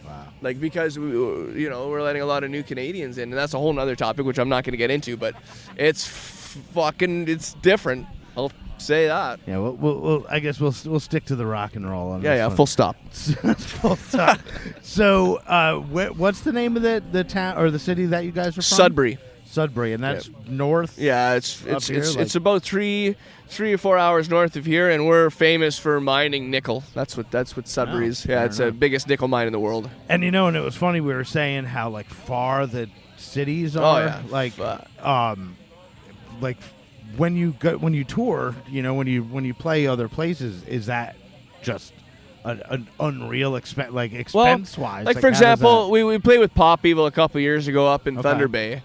Wow. Like, because, we're letting a lot of new Canadians in, and that's a whole nother topic, which I'm not going to get into, but it's it's different. I'll say that. Yeah, we'll I guess we'll stick to the rock and roll. On this one. Full stop. Full stop. So, what's the name of the town or the city that you guys are from? Sudbury, and that's north. Yeah, it's about 3 or 4 hours north of here, and we're famous for mining nickel. That's what Sudbury is. Yeah, it's the biggest nickel mine in the world. And and it was funny. We were saying how like far the cities are. Oh, yeah. Like when you tour, when you play other places, is that just an unreal expense wise? Like for example, we played with Pop Evil a couple years ago up in Thunder Bay,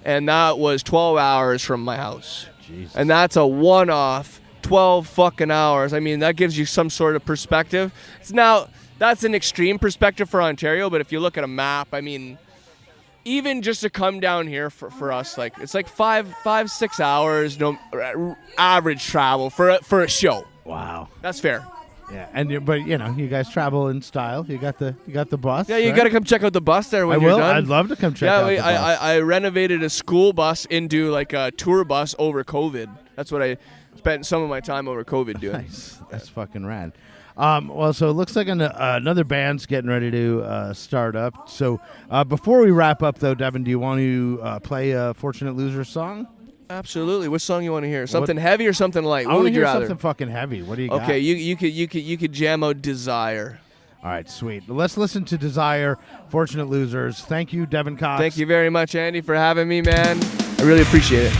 and that was 12 hours from my house. Jesus. And that's a one-off 12 fucking hours. I mean, that gives you some sort of perspective. That's an extreme perspective for Ontario, but if you look at a map, I mean, even just to come down here for us, like it's like 5-6 hours, average travel for a show. Wow, that's fair. Yeah, but you guys travel in style. You got the bus. Yeah, you right? got to come check out the bus there when I you're will. done. I'd love to come check out the bus. I renovated a school bus into like a tour bus over COVID. That's what I spent some of my time over COVID doing. Nice. That's fucking rad. Well, so it looks like another band's getting ready to start up. So before we wrap up, though, Devin, do you want to play a Fortunate Loser song? Absolutely. What song you want to hear? Something heavy or something light? I What want to would you hear rather? something fucking heavy. What do you got? Okay, you could jam out Desire. All right, sweet. Let's listen to Desire, Fortunate Losers. Thank you, Devin Cox. Thank you very much, Andy, for having me, man. I really appreciate it.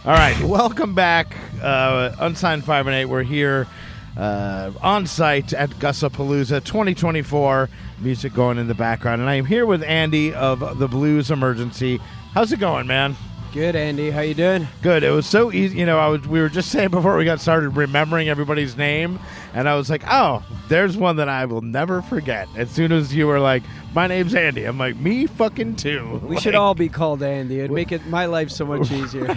All right, welcome back. Unsigned 518. We're here on site at Gussapolooza 2024. Music going in the background. And I am here with Andy of the Blues Emergency. How's it going, man? Good, Andy. How you doing? Good. It was so easy. You know, we were just saying before we got started remembering everybody's name, and I was like, oh, there's one that I will never forget. As soon as you were like, my name's Andy, I'm like, me fucking too. We should all be called Andy. It'd make my life so much easier.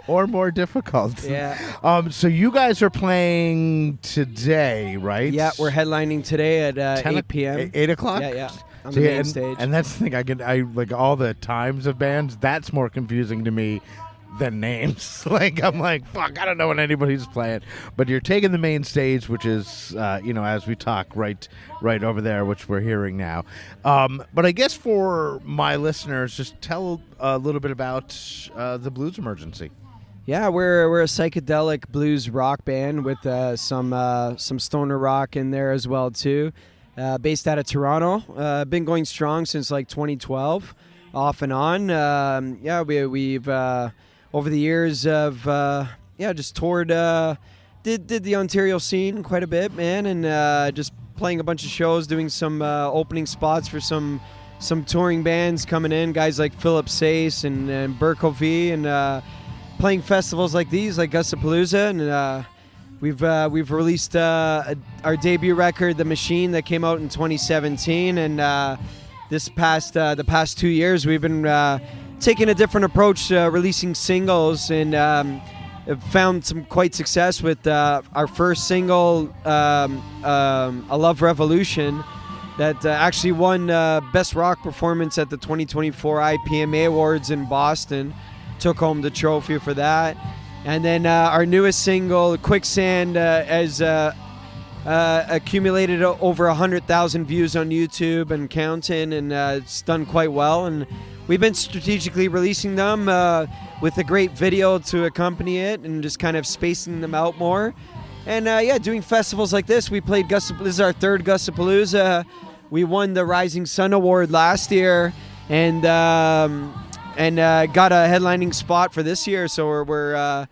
Or more difficult. Yeah. So you guys are playing today, right? Yeah, we're headlining today at 8 p.m. 8 o'clock? Yeah. On the main stage. And that's the thing, I like all the times of bands, that's more confusing to me than names. Like, I'm like, fuck, I don't know when anybody's playing. But you're taking the main stage, which is, as we talk, right over there, which we're hearing now. But I guess for my listeners, just tell a little bit about the Blues Emergency. Yeah, we're a psychedelic blues rock band with some stoner rock in there as well too. Based out of Toronto. Been going strong since like 2012, off and on. We've over the years of just toured, did the Ontario scene quite a bit, man, and just playing a bunch of shows, doing some opening spots for some touring bands coming in, guys like Philip Sace and Berkovie, and playing festivals like these, like Gussapolooza, and We've released our debut record, The Machine, that came out in 2017, and the past 2 years we've been taking a different approach, releasing singles, and have found some quite success with our first single, A Love Revolution, that actually won Best Rock Performance at the 2024 IPMA Awards in Boston. Took home the trophy for that. And then our newest single, Quicksand, has accumulated over 100,000 views on YouTube and counting, and it's done quite well. And we've been strategically releasing them with a great video to accompany it, and just kind of spacing them out more. And doing festivals like this. We played this is our third Gussapolooza. We won the Rising Sun Award last year, and got a headlining spot for this year, so we're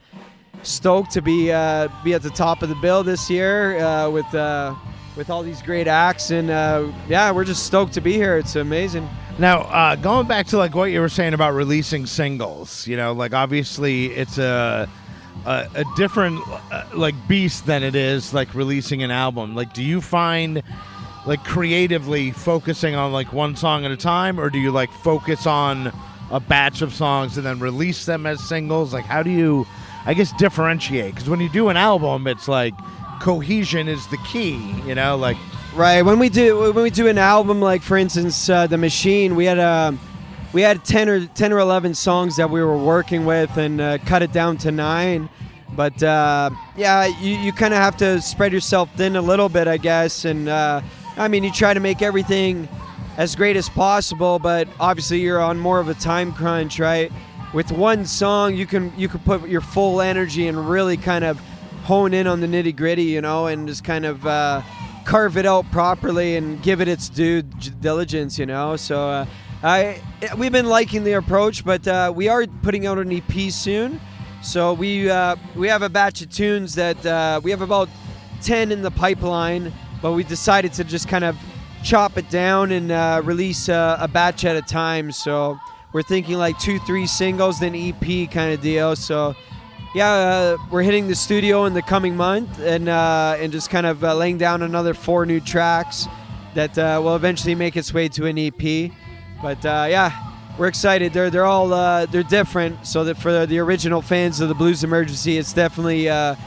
stoked to be at the top of the bill this year with all these great acts, and we're just stoked to be here. It's amazing. Now, going back to like what you were saying about releasing singles, like obviously it's a different like beast than it is like releasing an album. Like, do you find like creatively focusing on like one song at a time, or do you like focus on a batch of songs and then release them as singles? Like, how do you, I guess, differentiate? Because when you do an album, it's like cohesion is the key, like. Right. When we do an album, like for instance, The Machine, we had 10 or 11 songs that we were working with, and cut it down to 9. But you kind of have to spread yourself thin a little bit, I guess. And you try to make everything as great as possible, but obviously you're on more of a time crunch, right? With one song, you can put your full energy and really kind of hone in on the nitty gritty, and just kind of carve it out properly and give it its due diligence, So we've been liking the approach, but we are putting out an EP soon. So we have a batch of tunes that we have about 10 in the pipeline, but we decided to just kind of chop it down and release a batch at a time. So we're thinking like 2-3 singles, then EP kind of deal. So we're hitting the studio in the coming month, and just kind of laying down another 4 new tracks that will eventually make its way to an EP. But we're excited. They're all they're different. So that for the original fans of the Blues Emergency, it's definitely a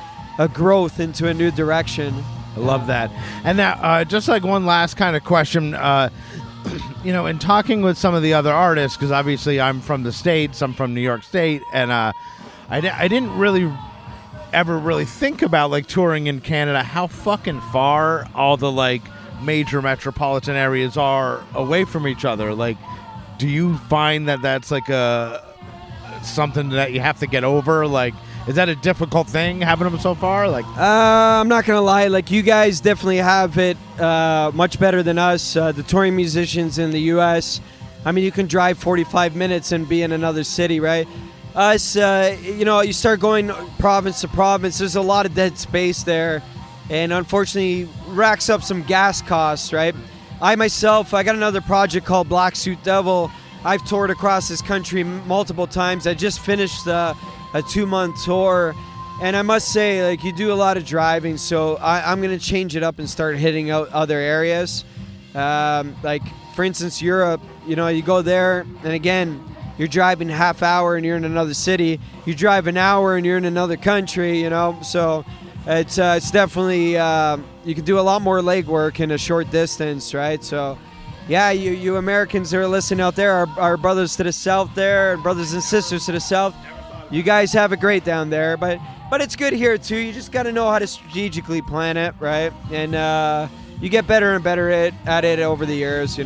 growth into a new direction. I love that. And now, just like one last kind of question, in talking with some of the other artists, because obviously I'm from the States, I'm from New York State, and I didn't really ever really think about like touring in Canada, how fucking far all the like major metropolitan areas are away from each other. Like, do you find that that's like something that you have to get over? Like, is that a difficult thing having them so far? Like, I'm not gonna lie. Like, you guys definitely have it much better than us. The touring musicians in the U.S. You can drive 45 minutes and be in another city, right? us, you start going province to province. There's a lot of dead space there, and unfortunately racks up some gas costs, right? I got another project called Black Suit Devil. I've toured across this country multiple times. I just finished a 2-month tour, and I must say, like, you do a lot of driving, so I'm going to change it up and start hitting out other areas. Like, for instance, Europe, you go there, and again, you're driving a half hour and you're in another city. You drive an hour and you're in another country, so it's definitely, you can do a lot more legwork in a short distance, right? So, yeah, you Americans that are listening out there, our brothers to the south there, and brothers and sisters to the south, you guys have it great down there, but it's good here too. You just got to know how to strategically plan it, right? And you get better and better at it over the years,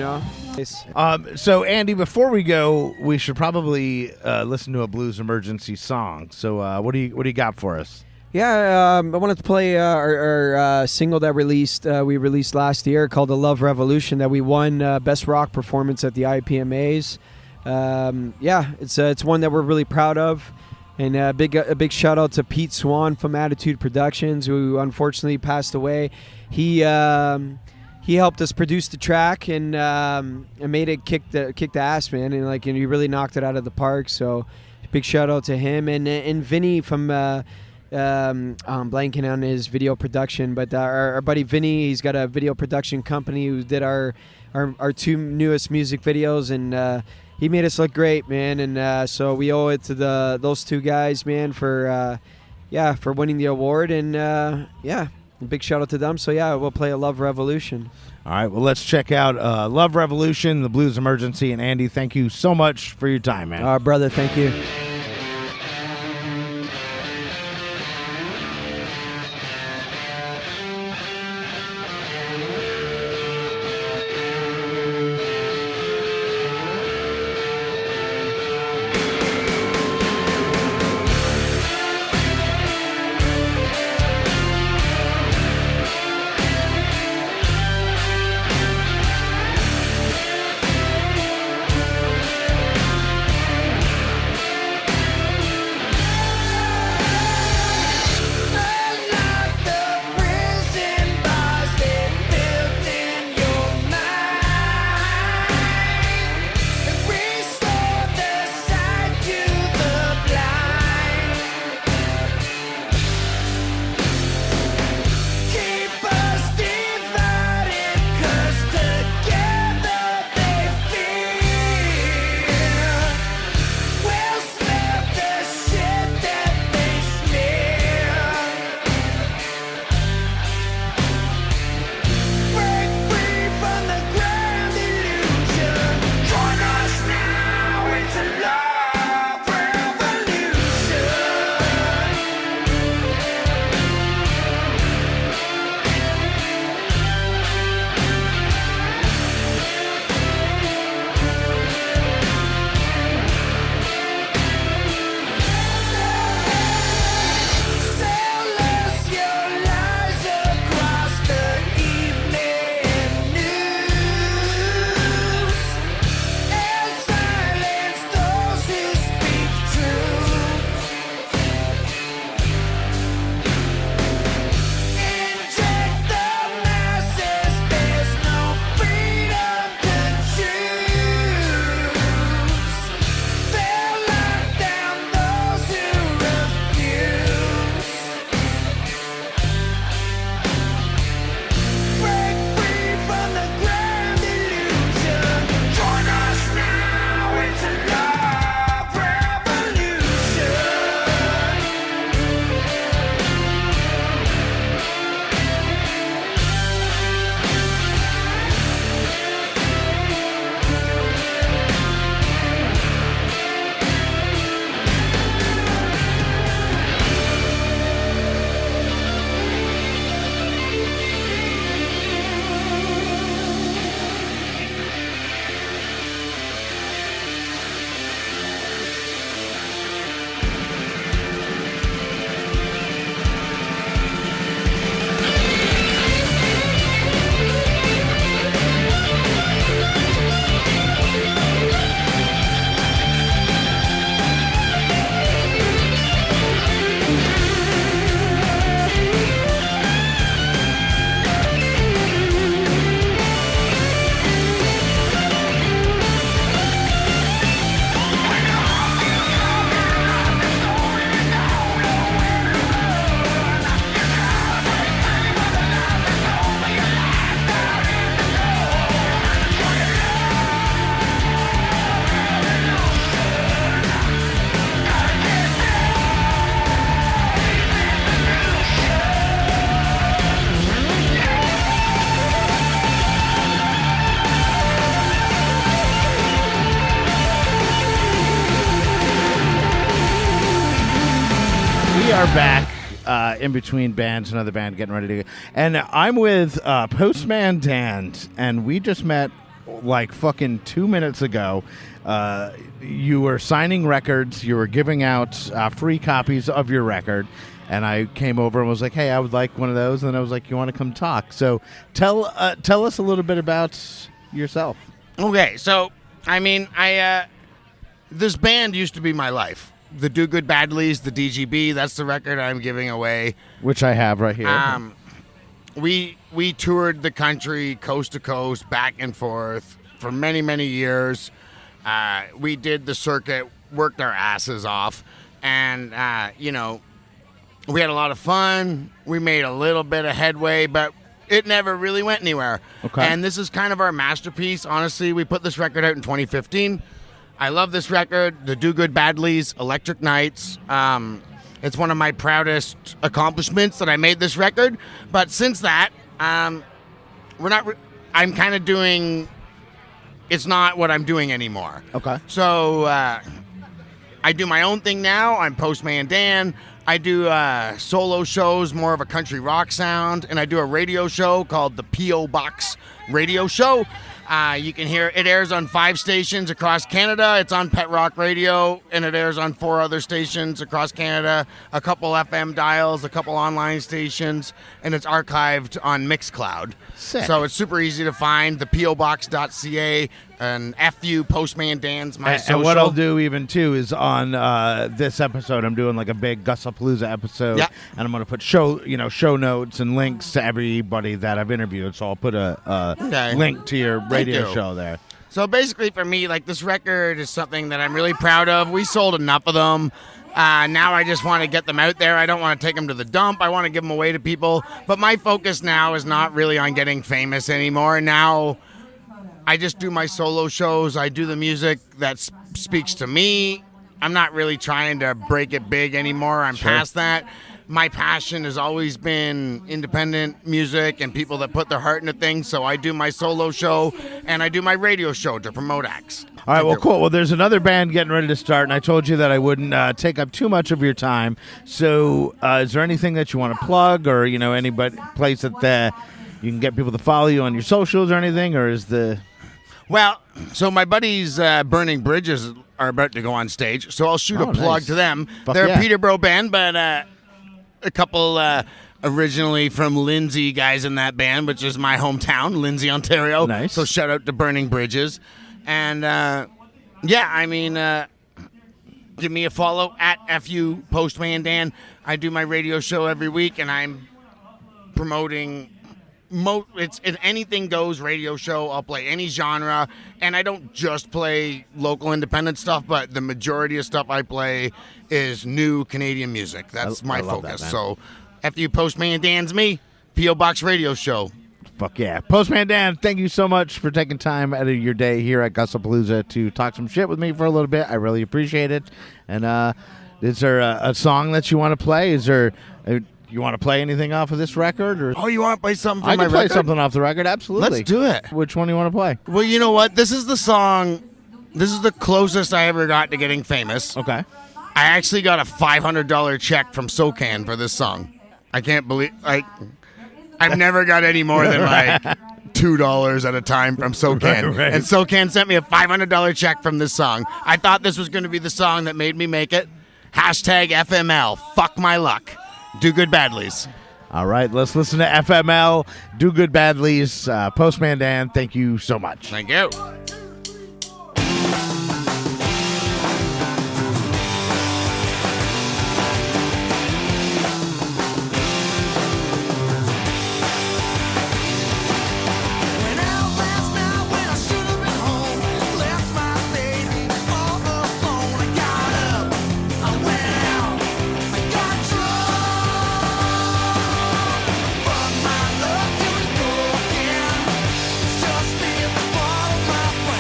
So Andy, before we go, we should probably listen to a blues emergency song. So what do you got for us? Yeah, I wanted to play our single that we released last year called "The Love Revolution" that we won Best Rock Performance at the IPMAs. It's one that we're really proud of, and a big shout out to Pete Swan from Attitude Productions, who unfortunately passed away. He helped us produce the track and made it kick the ass, man, and he really knocked it out of the park. So big shout out to him and Vinny from. I'm blanking on his video production, but our buddy Vinny, he's got a video production company who did our 2 newest music videos, and he made us look great, man. And so we owe it to those 2 guys, man, for winning the award, and a big shout out to them. So we'll play a Love Revolution. All right, well, let's check out Love Revolution, the Blues Emergency. And Andy, thank you so much for your time, man. Brother, thank you. are back in between bands, another band getting ready to go. And I'm with Postman Dan, and we just met like fucking 2 minutes ago. You were signing records. You were giving out free copies of your record. And I came over and was like, hey, I would like one of those. And then I was like, you want to come talk? So tell us a little bit about yourself. Okay, so, I mean, this band used to be my life. The Do Good Badlies, the DGB, that's the record I'm giving away. Which I have right here. We toured the country coast to coast, back and forth for many, many years. We did the circuit, worked our asses off, and, we had a lot of fun. We made a little bit of headway, but it never really went anywhere. Okay. And this is kind of our masterpiece. Honestly, we put this record out in 2015. I love this record, the Do Good Badlies, Electric Nights. It's one of my proudest accomplishments that I made this record. But since that, I'm kind of doing, it's not what I'm doing anymore. Okay. So I do my own thing now. I'm Postman Dan. I do solo shows, more of a country rock sound, and I do a radio show called the P.O. Box Radio Show. You can hear it airs on 5 stations across Canada. It's on Pet Rock Radio, and it airs on 4 other stations across Canada, a couple FM dials, a couple online stations, and it's archived on Mixcloud. Sick. So it's super easy to find, the POBox.ca, and FU Postman Dan's my social. And what I'll do even too is on this episode, I'm doing like a big Gussapolooza episode, Yeah. and I'm going to put show notes and links to everybody that I've interviewed. So I'll put a link to your radio you. show there. So basically for me, like, this record is something that I'm really proud of. We sold enough of them. Now I just want to get them out there. I don't want to take them to the dump. I want to give them away to people. But my focus now is not really on getting famous anymore. Now I just do my solo shows. I do the music that speaks to me. I'm not really trying to break it big anymore. I'm past that. My passion has always been independent music and people that put their heart into things. So I do my solo show and I do my radio show to promote acts. All right, well, cool. Well, there's another band getting ready to start, and I told you that I wouldn't take up too much of your time. So is there anything that you want to plug, or, any place that you can get people to follow you on your socials or anything, or is the... Well, so my buddies Burning Bridges are about to go on stage, so I'll shoot a plug nice. to them. Fuck They're yeah. a Peterborough band, but a couple originally from Lindsay guys in that band, which is my hometown, Lindsay, Ontario. Nice. So shout out to Burning Bridges. And, give me a follow at FU Postman Dan. I do my radio show every week, and I'm promoting... it's an anything goes radio show. I'll play any genre, and I don't just play local independent stuff, but the majority of stuff I play is new Canadian music. That's my love that, focus. man. So FU Postman Dan's me, P.O. Box Radio Show. Fuck yeah. Postman Dan, thank you so much for taking time out of your day here at Gussapolooza to talk some shit with me for a little bit. I really appreciate it. And is there a song that you want to play? Is there... you want to play anything off of this record? Or? Oh, you want to play something from I my can play record? something off the record, absolutely. Let's do it. Which one do you want to play? Well, you know what? This is the song... This is the closest I ever got to getting famous. Okay. I actually got a $500 check from SoCan for this song. I can't believe... I've never got any more than $2 at a time from SoCan. Right. And SoCan sent me a $500 check from this song. I thought this was going to be the song that made me make it. Hashtag FML. Fuck my luck. Do Good Badlies. All right, let's listen to FML, Do Good Badlies. Postman Dan, thank you so much. Thank you. Just be at the bottom of my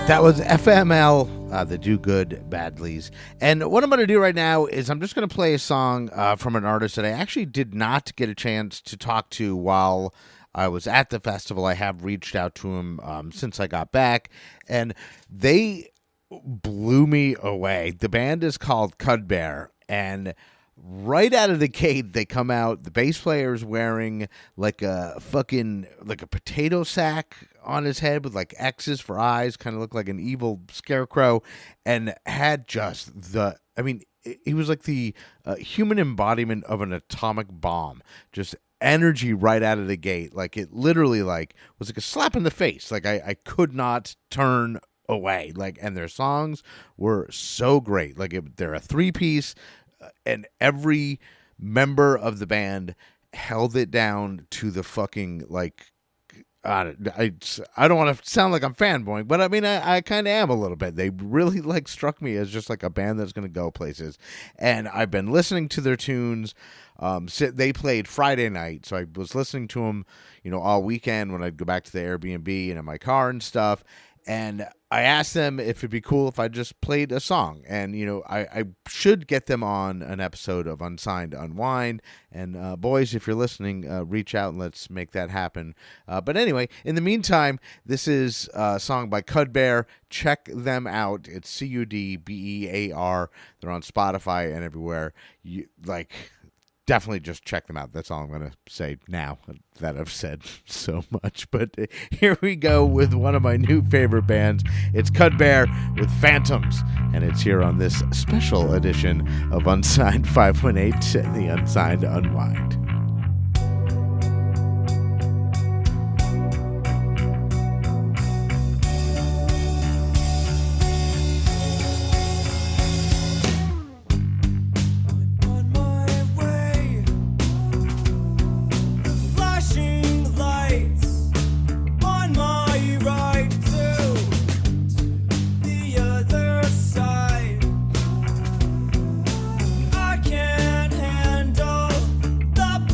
That was FML, the Do Good Badlies. And what I'm going to do right now is I'm just going to play a song from an artist that I actually did not get a chance to talk to while I was at the festival. I have reached out to him since I got back, and they blew me away. The band is called Cudbear, and right out of the gate, they come out. The bass player is wearing like a potato sack on his head with like X's for eyes, kind of looked like an evil scarecrow, and had just he was like the human embodiment of an atomic bomb. Just energy right out of the gate. Like it literally like was like a slap in the face. Like I could not turn away. Like, and their songs were so great. Like they're a 3-piece. And every member of the band held it down to the fucking like. I don't want to sound like I'm fanboying, but I mean I kind of am a little bit. They really like struck me as just like a band that's going to go places, and I've been listening to their tunes. They played Friday night, so I was listening to them, all weekend when I'd go back to the Airbnb and in my car and stuff. And I asked them if it'd be cool if I just played a song. And, I should get them on an episode of Unsigned Unwind. And, boys, if you're listening, reach out and let's make that happen. But anyway, in the meantime, this is a song by Cudbear. Check them out. It's Cudbear. They're on Spotify and everywhere. Definitely just check them out. That's all I'm going to say now that I've said so much. But here we go with one of my new favorite bands. It's Cudbear with Phantoms, and it's here on this special edition of Unsigned 518, the Unsigned Unwind. I can't handle the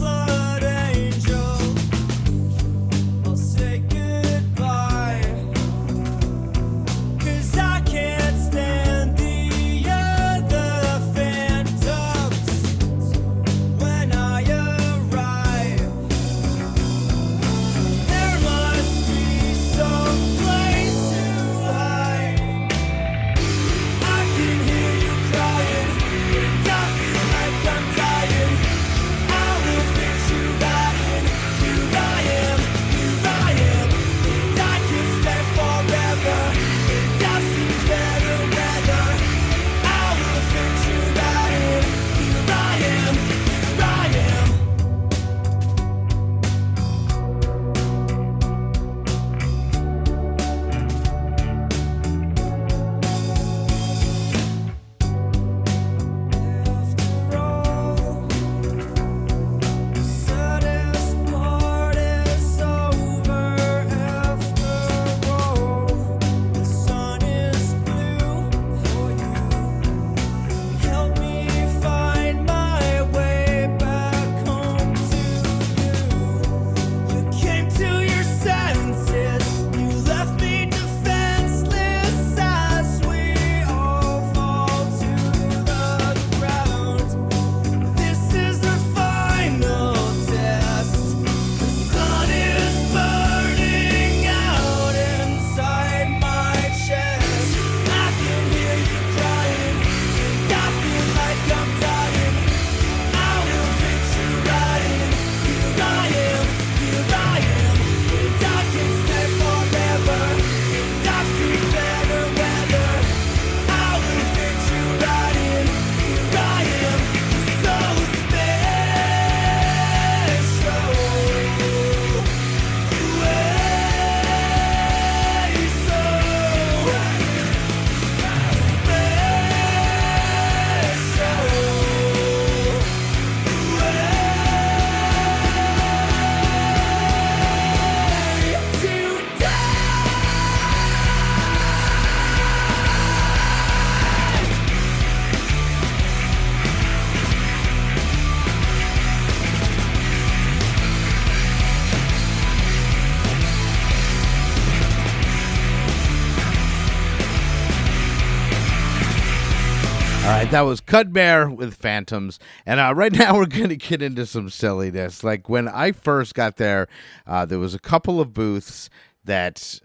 All right, that was Cudbear with Phantoms. And right now we're going to get into some silliness. Like when I first got there was a couple of booths that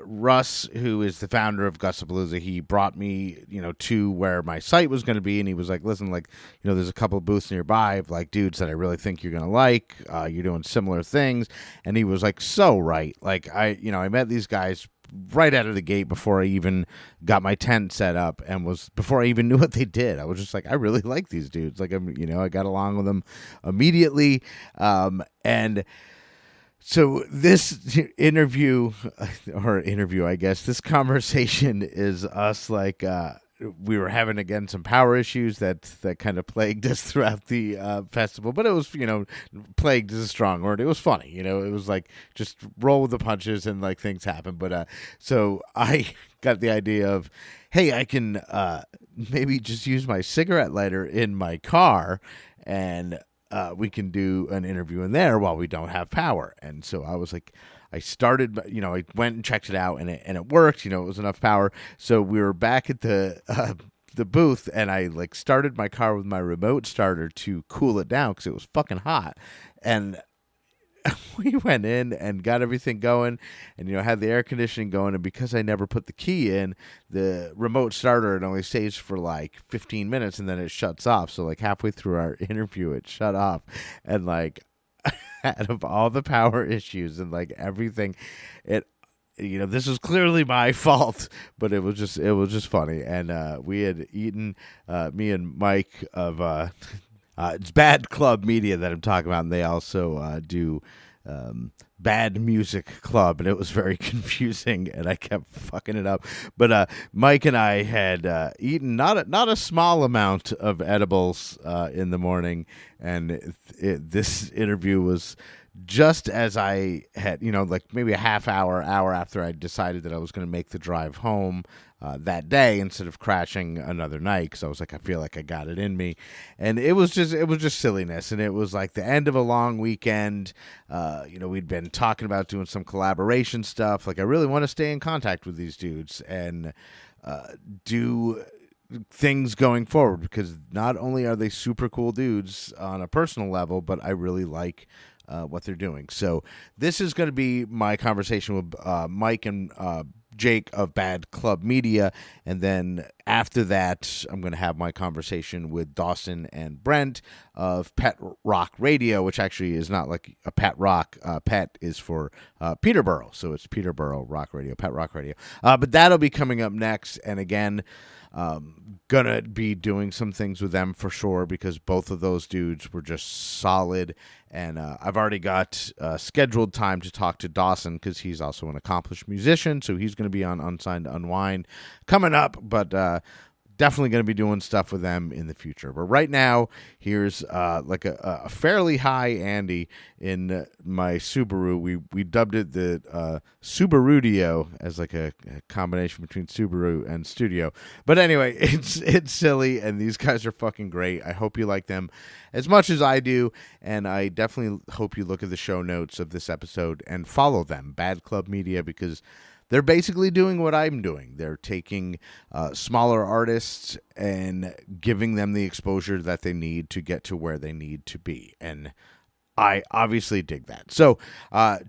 Russ, who is the founder of Gussapolooza, he brought me, to where my site was going to be. And he was like, listen, there's a couple of booths nearby of like dudes that I really think you're going to like. You're doing similar things. And he was like, so right. Like I met these guys right out of the gate before I even got my tent set up and before I even knew what they did. I was just like, I really like these dudes. Like, I got along with them immediately. And so this interview, I guess, this conversation is us like, we were having, again, some power issues that kind of plagued us throughout the festival. But it was, plagued is a strong word. It was funny. It was like just roll with the punches and like things happen. But so I got the idea of, hey, I can maybe just use my cigarette lighter in my car and we can do an interview in there while we don't have power. And so I was like, I started, I went and checked it out, and it worked. It was enough power. So we were back at the booth, and I like started my car with my remote starter to cool it down because it was fucking hot. And we went in and got everything going, and had the air conditioning going. And because I never put the key in, the remote starter, it only stays for like 15 minutes, and then it shuts off. So like halfway through our interview, it shut off, and like. Out of all the power issues and like everything, this was clearly my fault, but it was just funny. And we had eaten, me and Mike of it's Bad Club Media that I'm talking about, and they also do Bad Music Club, and it was very confusing, and I kept fucking it up. But Mike and I had eaten not a small amount of edibles in the morning, and this interview was just as I had, like maybe a half hour after I decided that I was going to make the drive home that day instead of crashing another night, because I was like, I feel like I got it in me. And it was just silliness, and it was like the end of a long weekend. We'd been talking about doing some collaboration stuff. Like, I really want to stay in contact with these dudes and do things going forward, because not only are they super cool dudes on a personal level, but I really like what they're doing. So this is going to be my conversation with Mike and Jake of Bad Club Media, and then after that I'm going to have my conversation with Dawson and Brent of Pet Rock Radio, which actually is not like a pet rock. Pet is for Peterborough, so it's Peterborough Rock Radio, Pet Rock Radio. But that'll be coming up next, and again, gonna be doing some things with them for sure, because both of those dudes were just solid. And I've already got scheduled time to talk to Dawson, because he's also an accomplished musician, so he's going to be on Unsigned Unwind coming up, but definitely going to be doing stuff with them in the future. But right now, here's like a fairly high Andy in my Subaru. We dubbed it the Subarudio, as like a combination between Subaru and Studio. But anyway, it's silly, and these guys are fucking great. I hope you like them as much as I do, and I definitely hope you look at the show notes of this episode and follow them, Bad Club Media, because they're basically doing what I'm doing. They're taking smaller artists and giving them the exposure that they need to get to where they need to be. And I obviously dig that. So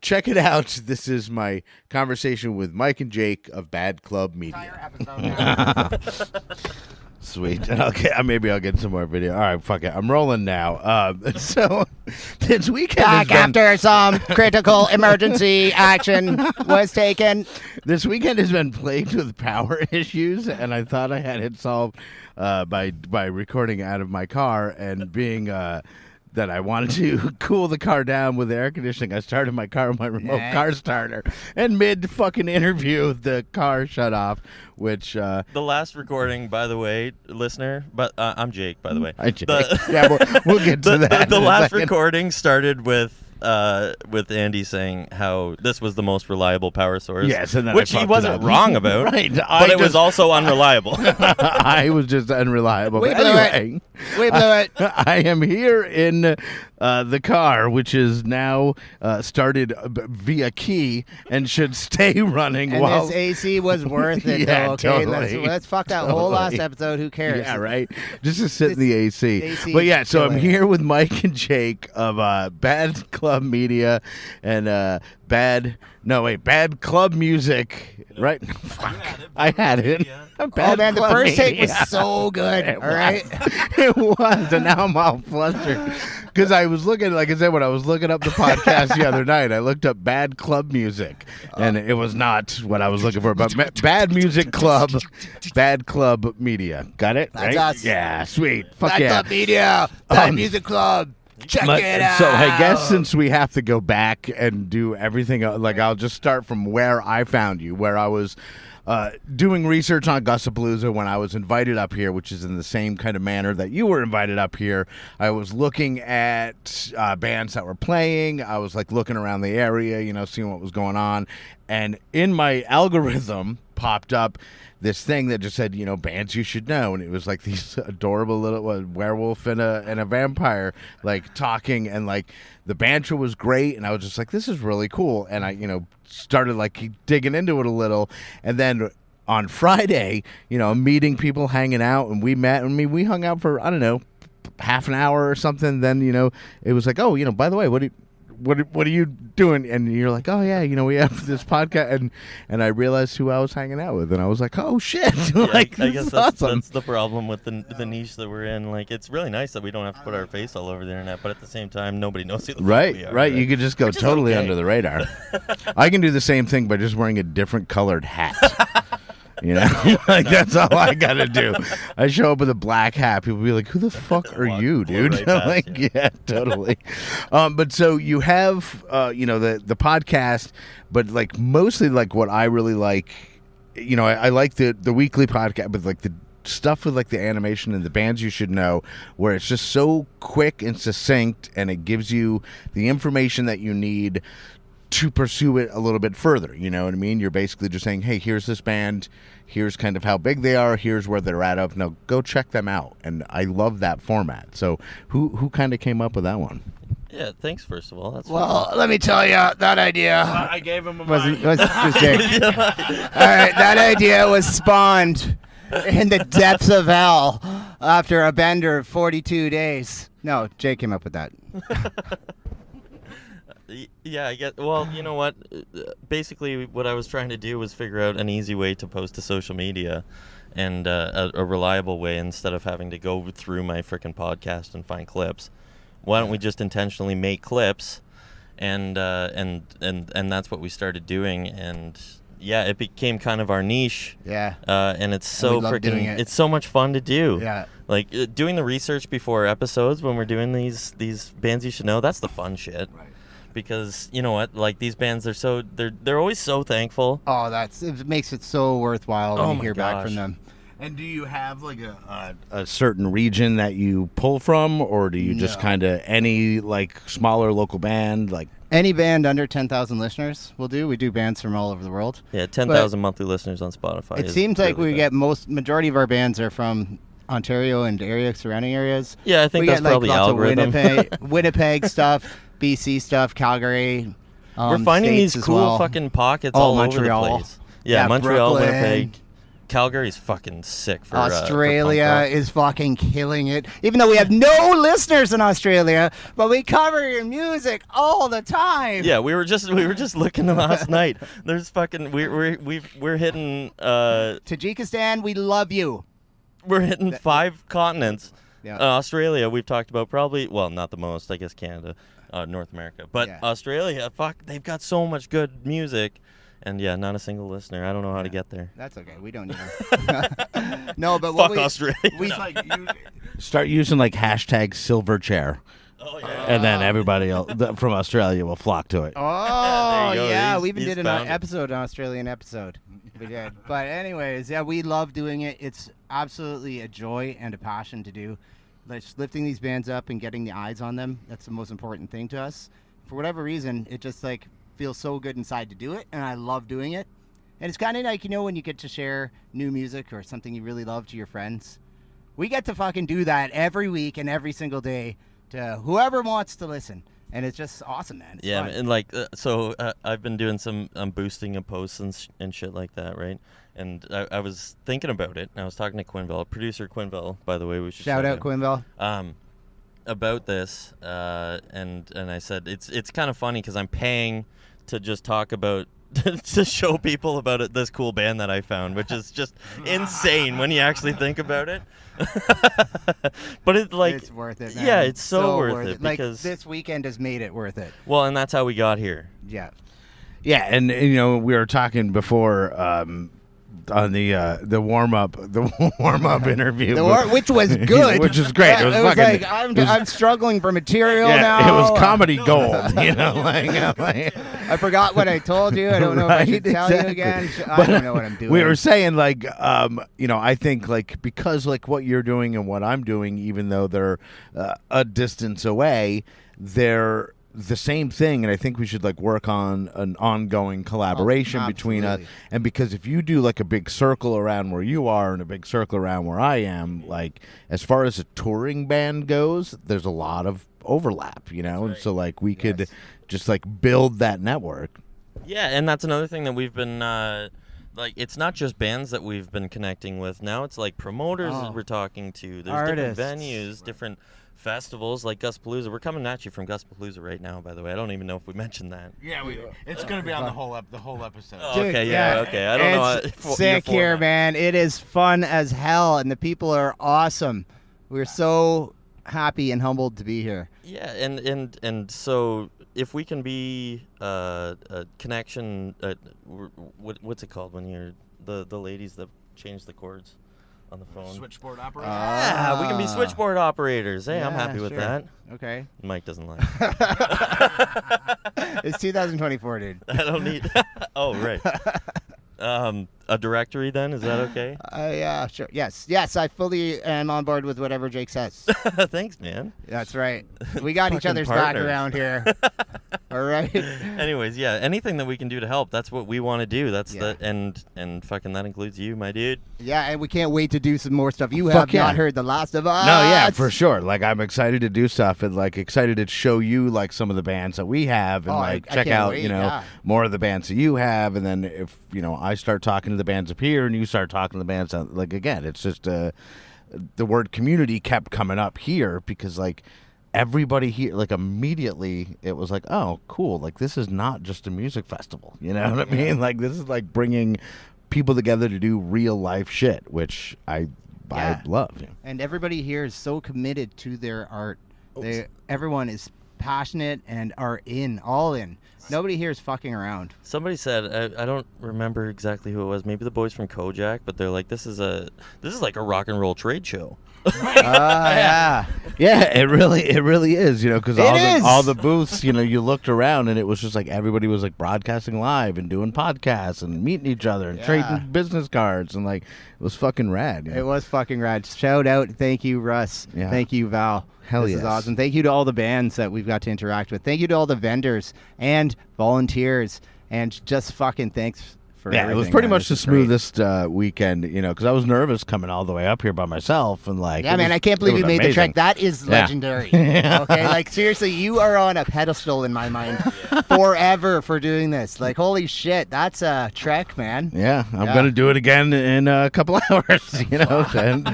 check it out. This is my conversation with Mike and Jake of Bad Club Media. Sweet. Maybe I'll get some more video. All right, fuck it. I'm rolling now. So this weekend back after some critical emergency action was taken. This weekend has been plagued with power issues, and I thought I had it solved by recording out of my car, and being that I wanted to cool the car down with the air conditioning. I started my car with my remote car starter, and mid fucking interview, the car shut off. Which the last recording, by the way, listener, but I'm Jake, by the way. Hi, Jake. We'll get to that. The last recording started with Andy saying how this was the most reliable power source. Yes, and then which he wasn't wrong about. Right, but it was also unreliable. I was just unreliable. We but blew anyway, it. We blew it. I am here in the car, which is now started via key and should stay running. And while this AC was worth it, Yeah, though, okay? totally. Let's fuck that whole last Totally. episode. Who cares? Yeah, right. Just to sit in the AC. AC But yeah, so I'm killing it. here with Mike and Jake of Bad Club Media and Bad Club Music. Right? Fuck. I had it. Oh, man, the Club first take was Media. so good. It All right. It was, and now I'm all flustered because I was looking, like I said, when I was looking up the podcast the other night, I looked up Bad Club Music, and it was not what I was looking for. But Bad Music Club, Bad Club Media, got it? That's right? us. Yeah, sweet. Fuck Bad yeah. Club Media. Bad Music Club. Check it out. So I guess since we have to go back and do everything, like I'll just start from where I found you, where I was doing research on Gussapolooza when I was invited up here, which is in the same kind of manner that you were invited up here. I was looking at bands that were playing. I was like looking around the area, seeing what was going on. And in my algorithm popped up this thing that just said, bands you should know. And it was like these adorable little werewolf and a vampire like talking, and like the banter was great. And I was just like, this is really cool. And I, started like digging into it a little. And then on Friday, meeting people, hanging out, and we met. I mean, we hung out for, I don't know, half an hour or something. Then, it was like, oh, by the way, what are you doing? And you're like, oh yeah, we have this podcast, and I realized who I was hanging out with, and I was like, oh shit. Like, I this guess is that's awesome. the problem with the niche that we're in. Like, it's really nice that we don't have to put our face all over the internet, but at the same time, nobody knows who the fuck we are. Right. You could just go Which is totally okay. under the radar. I can do the same thing by just wearing a different colored hat. Like that's all I gotta do. I show up with a black hat. People be like, "Who the fuck are you, dude?" right past Like, yeah, totally. But so you have, the podcast, but like mostly like what I really like, I like the weekly podcast, but like the stuff with like the animation and the bands you should know, where it's just so quick and succinct, and it gives you the information that you need to pursue it a little bit further. You know what I mean? You're basically just saying, hey, here's this band, here's kind of how big they are, here's where they're at of. Now go check them out. And I love that format. So who kind of came up with that one? Yeah, thanks first of all. That's Well, let me tell you, that idea I gave him a was Jake. All right, that idea was spawned in the depths of hell after a bender of 42 days. No, Jake came up with that. Yeah, I get. Well, you know what? Basically, what I was trying to do was figure out an easy way to post to social media, and a reliable way instead of having to go through my frickin' podcast and find clips. Why don't we just intentionally make clips, and that's what we started doing, and yeah, it became kind of our niche. Yeah. And it's And we so love doing freaking. it. It's so much fun to do. Yeah. Like doing the research before episodes when we're doing these bands you should know. That's the fun shit. Right. Because you know what, like these bands, they're always so thankful. Oh, it makes it so worthwhile when Oh you my hear back from gosh. them. And do you have like a certain region that you pull from, or do you just No. kind of any like smaller local band like? Any band under 10,000 listeners will do. We do bands from all over the world. Yeah, 10,000 monthly listeners on Spotify. It is seems like really we bad. get majority of our bands are from Ontario and surrounding areas. Yeah, I think we that's get, like, probably lots algorithm. Of Winnipeg stuff, BC stuff, Calgary. We're finding States these as cool well. fucking pockets Oh, all Montreal. over the place. Yeah, Montreal, Brooklyn. Winnipeg. Calgary's fucking sick for Australia for punk rock. is fucking killing it. Even though we have no listeners in Australia, but we cover your music all the time. Yeah, we were just looking last night. There's fucking we're hitting Tajikistan, we love you. We're hitting 5 continents. Yeah. Australia, we've talked about probably, well, not the most, I guess Canada, North America. But Yeah. Australia, fuck, they've got so much good music. And yeah, not a single listener. I don't know how to get there. That's okay. We don't need them. No, but Fuck what we, Australia. We, Start using like hashtag Silverchair. Oh yeah. And then everybody else from Australia will flock to it. Oh, you go. yeah. He's- We even he's did an found it. episode, an Australian episode. We did. But anyways, yeah, we love doing it. It's absolutely a joy and a passion to do. Just lifting these bands up and getting the eyes on them, that's the most important thing to us. For whatever reason, it just like feels so good inside to do it, and I love doing it. And it's kind of like, when you get to share new music or something you really love to your friends. We get to fucking do that every week and every single day to whoever wants to listen. And it's just awesome, man. It's Yeah, fun. and like, I've been doing some boosting of posts and shit like that, right? And I was thinking about it, and I was talking to Quinville, producer Quinville, by the way. We should Shout out him. Quinville. About this, and I said it's kind of funny because I'm paying to just talk about to show people about this cool band that I found, which is just insane when you actually think about it. But it's worth it, man. Yeah, it's so worth it Like, because this weekend has made it worth it. Well, and that's how we got here. Yeah. Yeah, and you know, we were talking before on the warm up interview, Which was good. which is great. It was fucking. like I'm struggling for material yeah, now. it was comedy gold. You know, like I forgot what I told you. I don't know if I should tell you again. I don't know what I'm doing. We were saying like, you know, I think like because like what you're doing and what I'm doing, even though they're a distance away, they're the same thing, and I think we should like work on an ongoing collaboration between us. And because if you do like a big circle around where you are and a big circle around where I am, like as far as a touring band goes, there's a lot of overlap, you know. And so like we could just like build that network. Yeah, and that's another thing that we've been like. It's not just bands that we've been connecting with. Now it's like promoters that we're talking to. There's Artists. different venues, different festivals like Gussapolooza. We're coming at you from Gussapolooza right now, by the way. I don't even know if we mentioned that. Yeah, it's going to be on the whole episode. Oh, okay, yeah, okay. I don't know. It's sick here, man. It is fun as hell, and the people are awesome. We're so happy and humbled to be here. Yeah, and so if we can be a connection, what's it called when you're the ladies that change the chords on the phone? Switchboard operator. Yeah, we can be switchboard operators. Hey, I'm happy with sure. that. Okay. Mike doesn't like. It's 2024, dude. I don't need. Oh, right. A directory then, is that okay? Yeah, sure. Yes, I fully am on board with whatever Jake says. Thanks, man. That's right. We got each Fucking other's back partners. around here. All right. Anyways, yeah, anything that we can do to help, that's what we want to do. That's and fucking that includes you, my dude. Yeah, and we can't wait to do some more stuff. You have not heard The Last of Us. No, yeah, for sure. Like I'm excited to do stuff and like excited to show you like some of the bands that we have and like I check can't out, wait, you know, yeah. more of the bands that you have. And then if, you know, I start talking to the bands up here and you start talking to the bands out, like again, it's just the word community kept coming up here because like everybody here, like immediately it was like, oh, cool. Like this is not just a music festival. You know what I mean? Like this is like bringing people together to do real life shit, which I love. Yeah. And everybody here is so committed to their art. Everyone is passionate and are all in. Nobody here is fucking around. Somebody said, I don't remember exactly who it was. Maybe the boys from Kojak, but they're like, this is like a rock and roll trade show. Yeah. Yeah, it really is, you know, because all the booths, you know, you looked around and it was just like everybody was like broadcasting live and doing podcasts and meeting each other and trading business cards and like it was fucking rad. You know? It was fucking rad. Shout out, thank you, Russ. Yeah. Thank you, Val. Hell this yes. is awesome. Thank you to all the bands that we've got to interact with. Thank you to all the vendors and volunteers, and just fucking thanks for Yeah, everything. it was pretty man. much This the is great. smoothest weekend, you know, because I was nervous coming all the way up here by myself and like. Yeah, it man, was- I can't believe it you was made the amazing. trek. That is Yeah. legendary. Okay, like seriously, you are on a pedestal in my mind forever for doing this. Like, holy shit, that's a trek, man. Yeah, I'm gonna do it again in a couple hours, you know.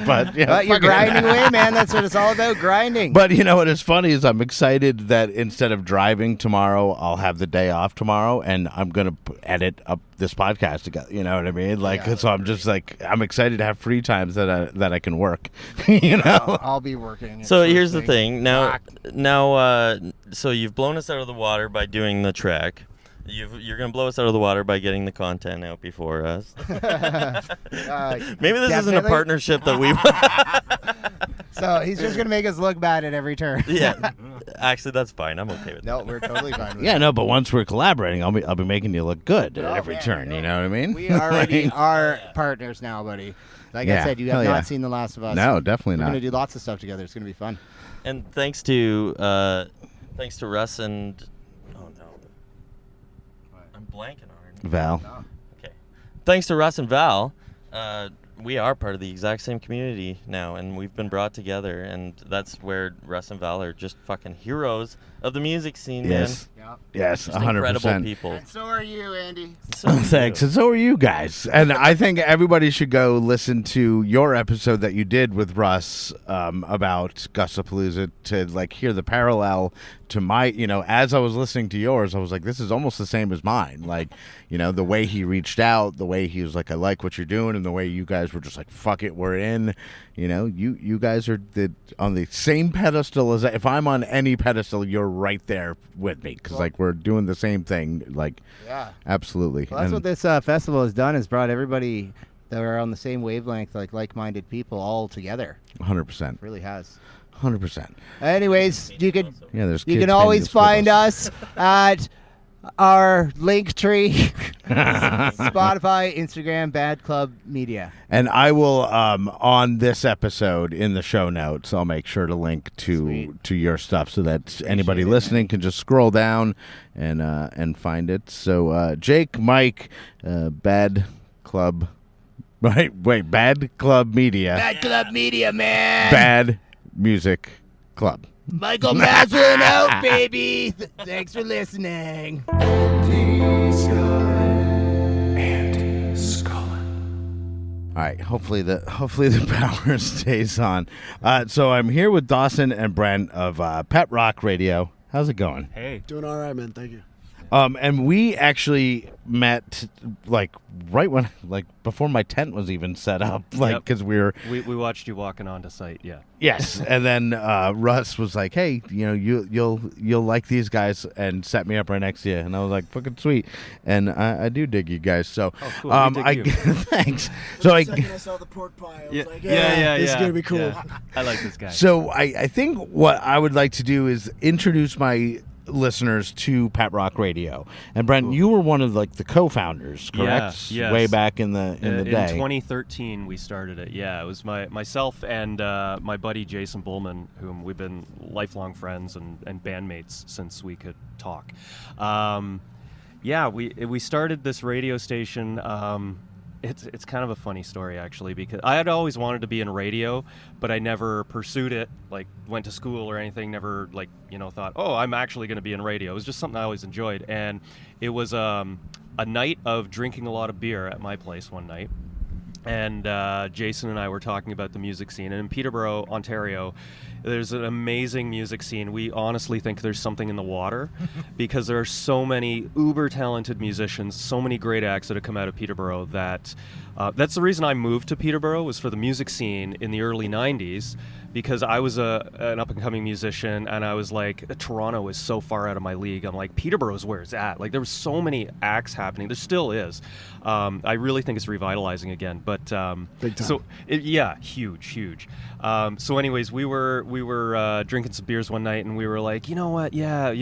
But yeah, But you're fuck it. grinding away, man. That's what it's all about, grinding. But you know what is funny is I'm excited that instead of driving tomorrow, I'll have the day off tomorrow, and I'm gonna edit up this podcast together. You know what I mean? Like, so I'm just like I'm excited to have free times that I can work. You know, I'll be working. So here's the thing. Now, so you've blown us out of the water by doing the trek. You're going to blow us out of the water by getting the content out before us. Maybe this isn't a definitely. partnership that we. So he's just gonna make us look bad at every turn. Yeah, actually, that's fine. I'm okay with No, that. we're totally fine with yeah, it. no, but once we're collaborating, I'll be making you look good at every turn. You know what I mean? We already are partners now, buddy. Like I Yeah, said, you hell have not yeah. seen The Last of Us. No, definitely We're not. gonna do lots of stuff together. It's gonna be fun. And thanks to Russ and I'm blanking already. Val. Okay. Thanks to Russ and Val, we are part of the exact same community now, and we've been brought together, and that's where Russ and Val are just fucking heroes of the music scene, Yes. man. Yes, Just 100%. incredible people. And so are you, Andy. Thanks, and so are you guys. And I think everybody should go listen to your episode that you did with Russ about Gussapolooza to like hear the parallel to my. As I was listening to yours, I was like, this is almost the same as mine. Like, the way he reached out, the way he was like, I like what you're doing, and the way you guys were just like, fuck it, we're in. You guys are on the same pedestal as if I'm on any pedestal, you're right there with me because like we're doing the same thing. Like, Yeah. absolutely. Well, that's And- what this festival has done, is brought everybody that are on the same wavelength, like-minded people, all together. 100%. It really has. 100%. Anyways, you can Yeah, there's you kids can always playing find us at our link tree, Spotify, Instagram, Bad Club Media. And I will on this episode in the show notes, I'll make sure to link to your stuff so that anybody listening can just scroll down and find it. So Jake, Mike, Bad Club, right? Wait, Bad Club Media, Bad Club Media, man. Bad Music Club. Michael Maslin out, baby. Thanks for listening. All right. Hopefully the power stays on. So I'm here with Dawson and Brent of Pet Rock Radio. How's it going? Hey. Doing all right, man. Thank you. And we actually met like right when before my tent was even set up, because we watched you walking onto site, yeah. Yes, and then Russ was like, "Hey, you'll like these guys," and set me up right next to you, and I was like, "Fucking sweet," and I do dig you guys. So, cool. We dig you. thanks. So I saw the pork pie. I was like, this is gonna be cool. Yeah. I like this guy. So I think what I would like to do is introduce my listeners to Pet Rock Radio. And Brent, you were one of the co-founders, correct? Yes. Way back in the day. In 2013 we started it. Yeah, it was myself and my buddy Jason Bullman, whom we've been lifelong friends and bandmates since we could talk. We started this radio station. It's kind of a funny story, actually, because I had always wanted to be in radio, but I never pursued it, went to school or anything, never, thought, oh, I'm actually going to be in radio. It was just something I always enjoyed. And it was a night of drinking a lot of beer at my place one night. And Jason and I were talking about the music scene. And in Peterborough, Ontario, there's an amazing music scene. We honestly think there's something in the water because there are so many uber talented musicians, so many great acts that have come out of Peterborough that that's the reason I moved to Peterborough, was for the music scene in the early 90s, because I was an up-and-coming musician, and I was like, Toronto is so far out of my league. I'm like, Peterborough's where it's at. There were so many acts happening. There still is. I really think it's revitalizing again. But Big time. So huge. So anyways, we were drinking some beers one night, and we were like, you know what? Yeah,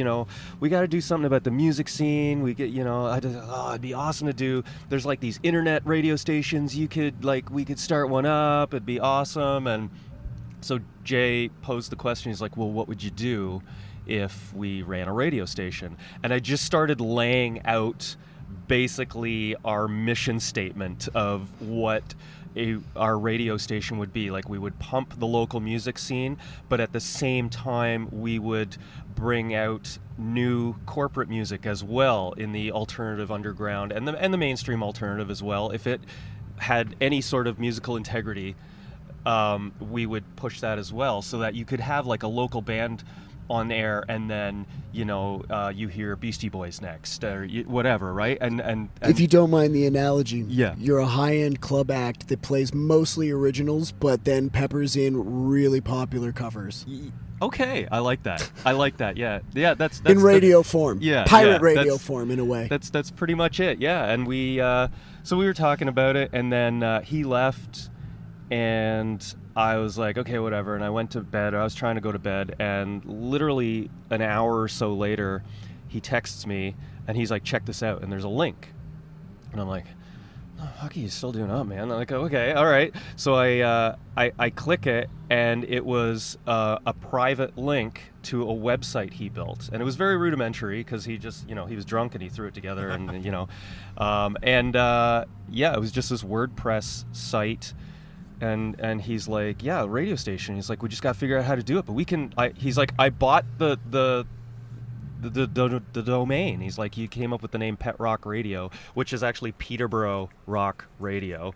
we got to do something about the music scene. We get, it'd be awesome to do. There's these internet radio stations. We could start one up. It'd be awesome. And so Jay posed the question. He's like, well, what would you do if we ran a radio station? And I just started laying out basically our mission statement of what our radio station would be. We would pump the local music scene, but at the same time we would bring out new corporate music as well in the alternative underground and the mainstream alternative as well. If it had any sort of musical integrity, we would push that as well, so that you could have a local band on air, and then you hear Beastie Boys next or whatever, right? And if you don't mind the analogy, yeah, you're a high-end club act that plays mostly originals, but then peppers in really popular covers. Okay, I like that. Yeah, that's in radio form. Yeah, pirate radio form in a way. That's pretty much it. Yeah, and we were talking about it, and then he left. And I was like, okay, whatever. And I went to bed. I was trying to go to bed. And literally an hour or so later, he texts me. And he's like, check this out. And there's a link. And I'm like, oh, fuck, he's still doing up, man. I'm like, okay, all right. So I click it. And it was a private link to a website he built, and it was very rudimentary because he just, he was drunk and he threw it together, and it was just this WordPress site, and he's like, yeah, radio station. He's like, we just got to figure out how to do it, but we can. He's like, I bought the domain. He's like, you came up with the name Pet Rock Radio, which is actually Peterborough Rock Radio,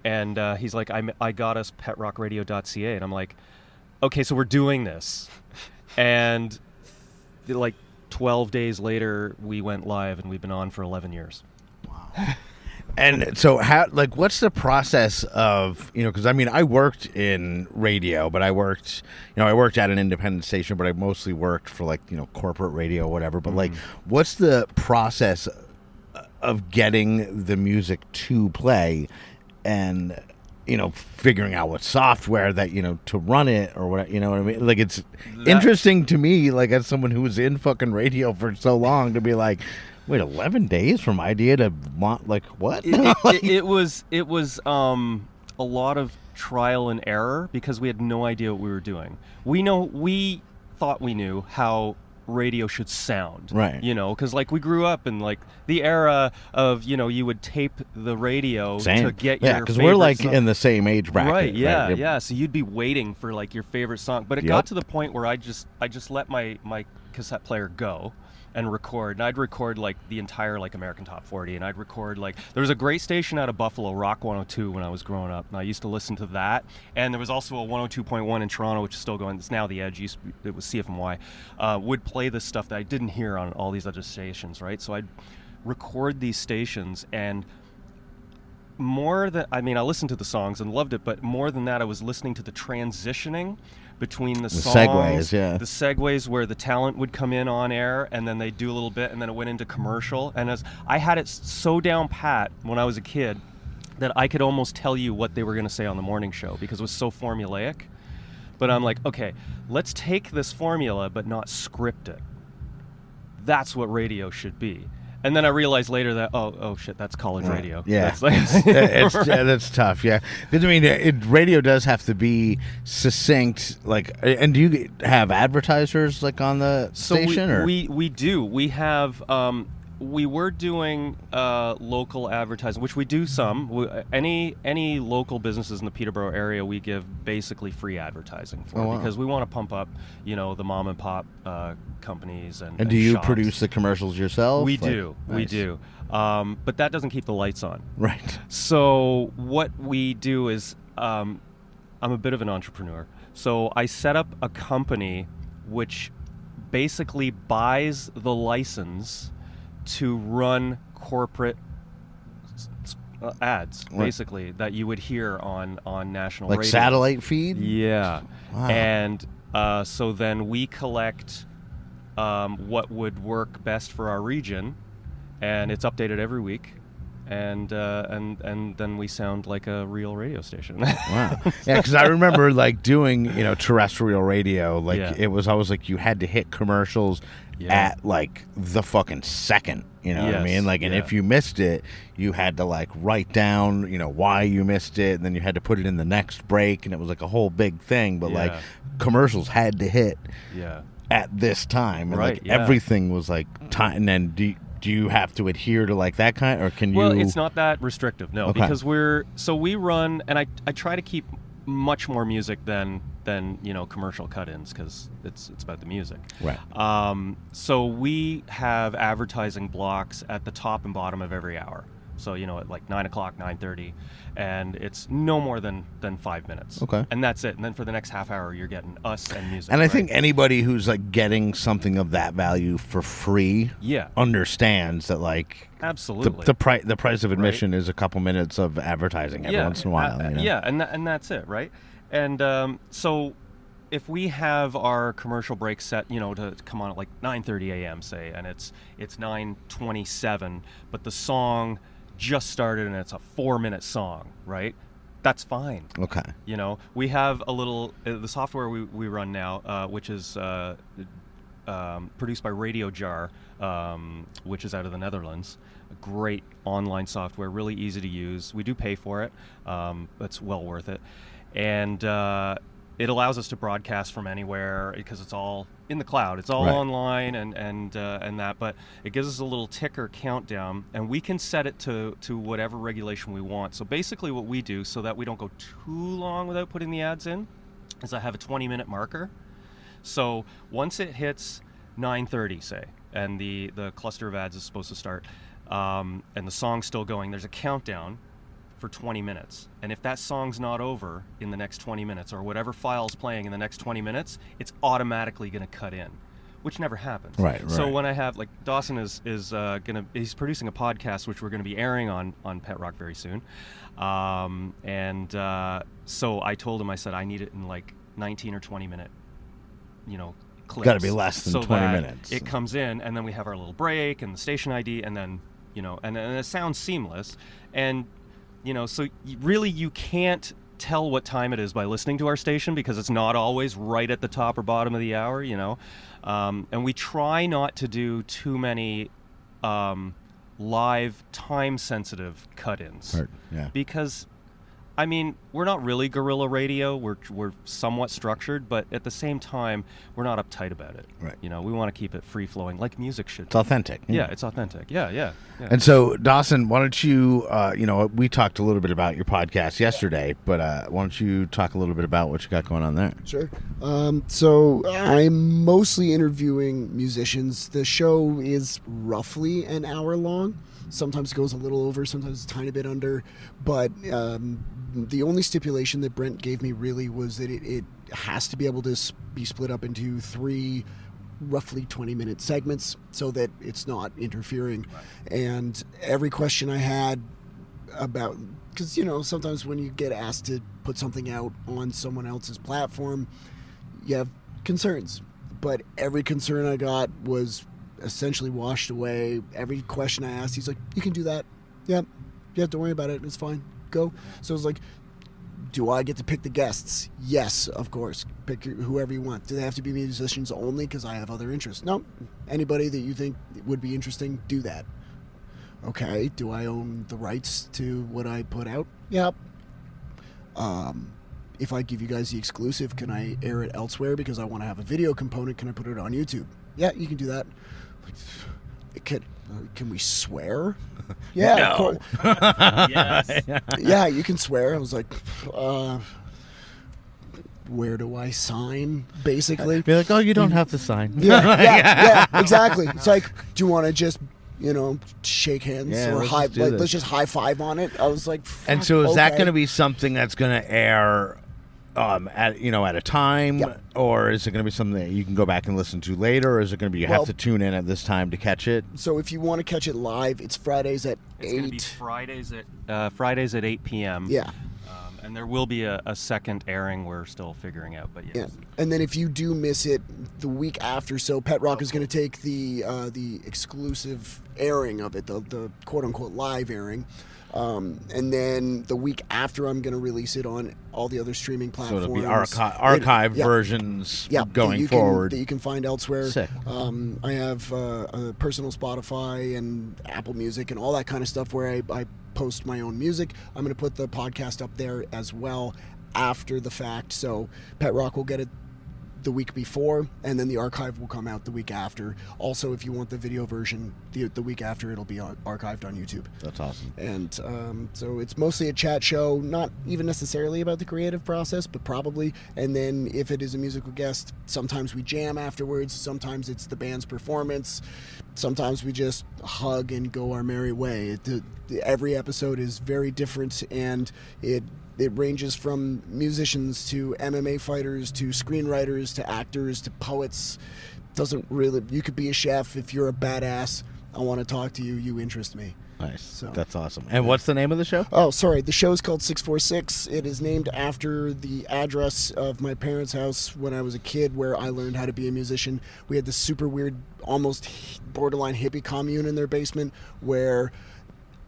and he's like, I got us petrockradio.ca, and I'm like, okay, so we're doing this. And like 12 days later, we went live, and we've been on for 11 years. Wow. And so what's the process of, because I worked in radio, but I worked at an independent station, but I mostly worked for corporate radio or whatever. But what's the process of getting the music to play and, figuring out what software that, to run it or what, you know what I mean? It's interesting to me, as someone who was in fucking radio for so long, to be like, wait, 11 days from idea to what? It was a lot of trial and error because we had no idea what we were doing. We thought we knew how radio should sound, right? Because we grew up in the era of you would tape the radio to get your because we're in the same age bracket, right? Yeah. So you'd be waiting for your favorite song, but it got to the point where I just let my cassette player go and record, and I'd record the entire American Top 40, and I'd record there was a great station out of Buffalo, Rock 102, when I was growing up, and I used to listen to that, and there was also a 102.1 in Toronto, which is still going. It's now the Edge. It was CFMY. Would play this stuff that I didn't hear on all these other stations, right? So I'd record these stations, and more than I listened to the songs and loved it, but more than that, I was listening to the transitioning between the songs, segues, the segues where the talent would come in on air and then they'd do a little bit and then it went into commercial. And as I had it so down pat when I was a kid that I could almost tell you what they were going to say on the morning show because it was so formulaic. But I'm like, okay, let's take this formula but not script it. That's what radio should be. And then I realized later that oh shit, that's college radio. Yeah, that's that's tough. Yeah, because radio does have to be succinct. And do you have advertisers on the station? Or we do. We have. We were doing local advertising, which we do some. Any local businesses in the Peterborough area, we give basically free advertising for because we want to pump up, the mom and pop companies and do you shops. Produce the commercials yourself? We do. Nice. We do. But that doesn't keep the lights on. Right. So what we do is, I'm a bit of an entrepreneur. So I set up a company which basically buys the license to run corporate ads, basically, that you would hear on national radio. Satellite feed? Yeah. Wow. And so then we collect what would work best for our region, and it's updated every week. And then we sound like a real radio station. Wow. Yeah, because I remember doing terrestrial radio. It was always you had to hit commercials at the fucking second. You know what I mean? And if you missed it, you had to write down why you missed it, and then you had to put it in the next break, and it was a whole big thing. But commercials had to hit at this time, and everything was time. And then do you have to adhere to that kind, or can you? Well, it's not that restrictive, no, because we run, and I try to keep much more music than commercial cut-ins because it's about the music. Right. So we have advertising blocks at the top and bottom of every hour. So at 9 o'clock, 9:30, and it's no more than 5 minutes. Okay. And that's it. And then for the next half hour, you're getting us and music. And I think anybody who's getting something of that value for free, understands that absolutely the price of admission is a couple minutes of advertising every once in a while. And that's it, right? And so if we have our commercial break set, to come on at 9:30 a.m. say, and it's 9:27, but the song just started and it's a 4-minute song, right? That's fine. Okay. We have a little the software we run now, which is produced by Radio Jar, which is out of the Netherlands. A great online software, really easy to use. We do pay for it. It's well worth it. And it allows us to broadcast from anywhere because it's all in the cloud. It's all Right. online and that. But it gives us a little ticker countdown, and we can set it to whatever regulation we want. So basically, what we do so that we don't go too long without putting the ads in is I have a 20-minute marker. So once it hits 9:30, say, and the cluster of ads is supposed to start, and the song's still going, there's a countdown for 20 minutes. And if that song's not over in the next 20 minutes, or whatever file's playing in the next 20 minutes, it's automatically going to cut in, which never happens. Right. So when I have, like, Dawson is he's producing a podcast which we're going to be airing on Pet Rock very soon. So I told him, I said, I need it in like 19 or 20 minute, clips. Gotta be less than so 20 that minutes. It comes in, and then we have our little break and the station ID, and then, and it sounds seamless. And, so really you can't tell what time it is by listening to our station because it's not always right at the top or bottom of the hour, and we try not to do too many live time-sensitive cut-ins. Right, yeah. Because, I mean, we're not really guerrilla radio. We're somewhat structured, but at the same time, we're not uptight about it. Right. We want to keep it free-flowing, like music should. It's authentic. Yeah, it's authentic. Yeah. And so, Dawson, why don't you, we talked a little bit about your podcast yesterday, but why don't you talk a little bit about what you got going on there? Sure. So I'm mostly interviewing musicians. The show is roughly an hour long. Sometimes it goes a little over, sometimes a tiny bit under. But the only stipulation that Brent gave me really was that it has to be able to be split up into 3 roughly 20-minute segments so that it's not interfering. Right. And every question I had about, because sometimes when you get asked to put something out on someone else's platform, you have concerns, but every concern I got was essentially washed away. Every question I asked, he's like, you can do that. Yep. You have to worry about it. It's fine. Go. So it's like, do I get to pick the guests? Yes, of course. Pick whoever you want. Do they have to be musicians only because I have other interests? No. Anybody that you think would be interesting, do that. Okay. Do I own the rights to what I put out? Yep. If I give you guys the exclusive, can I air it elsewhere because I want to have a video component? Can I put it on YouTube? Yeah, you can do that. Can we swear? Yeah, No. of course. Yes. Yeah, you can swear. I was like, where do I sign? Basically, Be like, oh, you don't have to sign. yeah, exactly. It's like, do you want to just shake hands Yeah, or let's just do this. let's just high five on it? I was like, And so is that okay. going to be something that's going to air at a time, or is it going to be something that you can go back and listen to later, or is it going to be you have to tune in at this time to catch it? So if you want to catch it live, it's Fridays at 8. It's going to be Fridays at 8 p.m. Yeah. And there will be a second airing we're still figuring out, but yes. Yeah. And then if you do miss it the week after, so Pet Rock is going to take the exclusive airing of it, the quote-unquote live airing. And then the week after, I'm going to release it on all the other streaming platforms. So it'll be archive versions going forward. That you can find elsewhere. Sick. I have a personal Spotify and Apple Music and all that kind of stuff where I post my own music. I'm going to put the podcast up there as well after the fact. So Pet Rock will get it the week before, and then the archive will come out the week after. Also, if you want the video version, the week after, it'll be archived on YouTube. That's awesome. And so it's mostly a chat show, not even necessarily about the creative process, but probably. And then if it is a musical guest, sometimes we jam afterwards. Sometimes it's the band's performance. Sometimes we just hug and go our merry way. Every episode is very different, and it ranges from musicians to MMA fighters to screenwriters to actors to poets. You could be a chef if you're a badass. I want to talk to you. You interest me. Nice. So, that's awesome. And what's the name of the show? Oh, sorry. The show is called 646. It is named after the address of my parents' house when I was a kid, where I learned how to be a musician. We had this super weird, almost borderline hippie commune in their basement where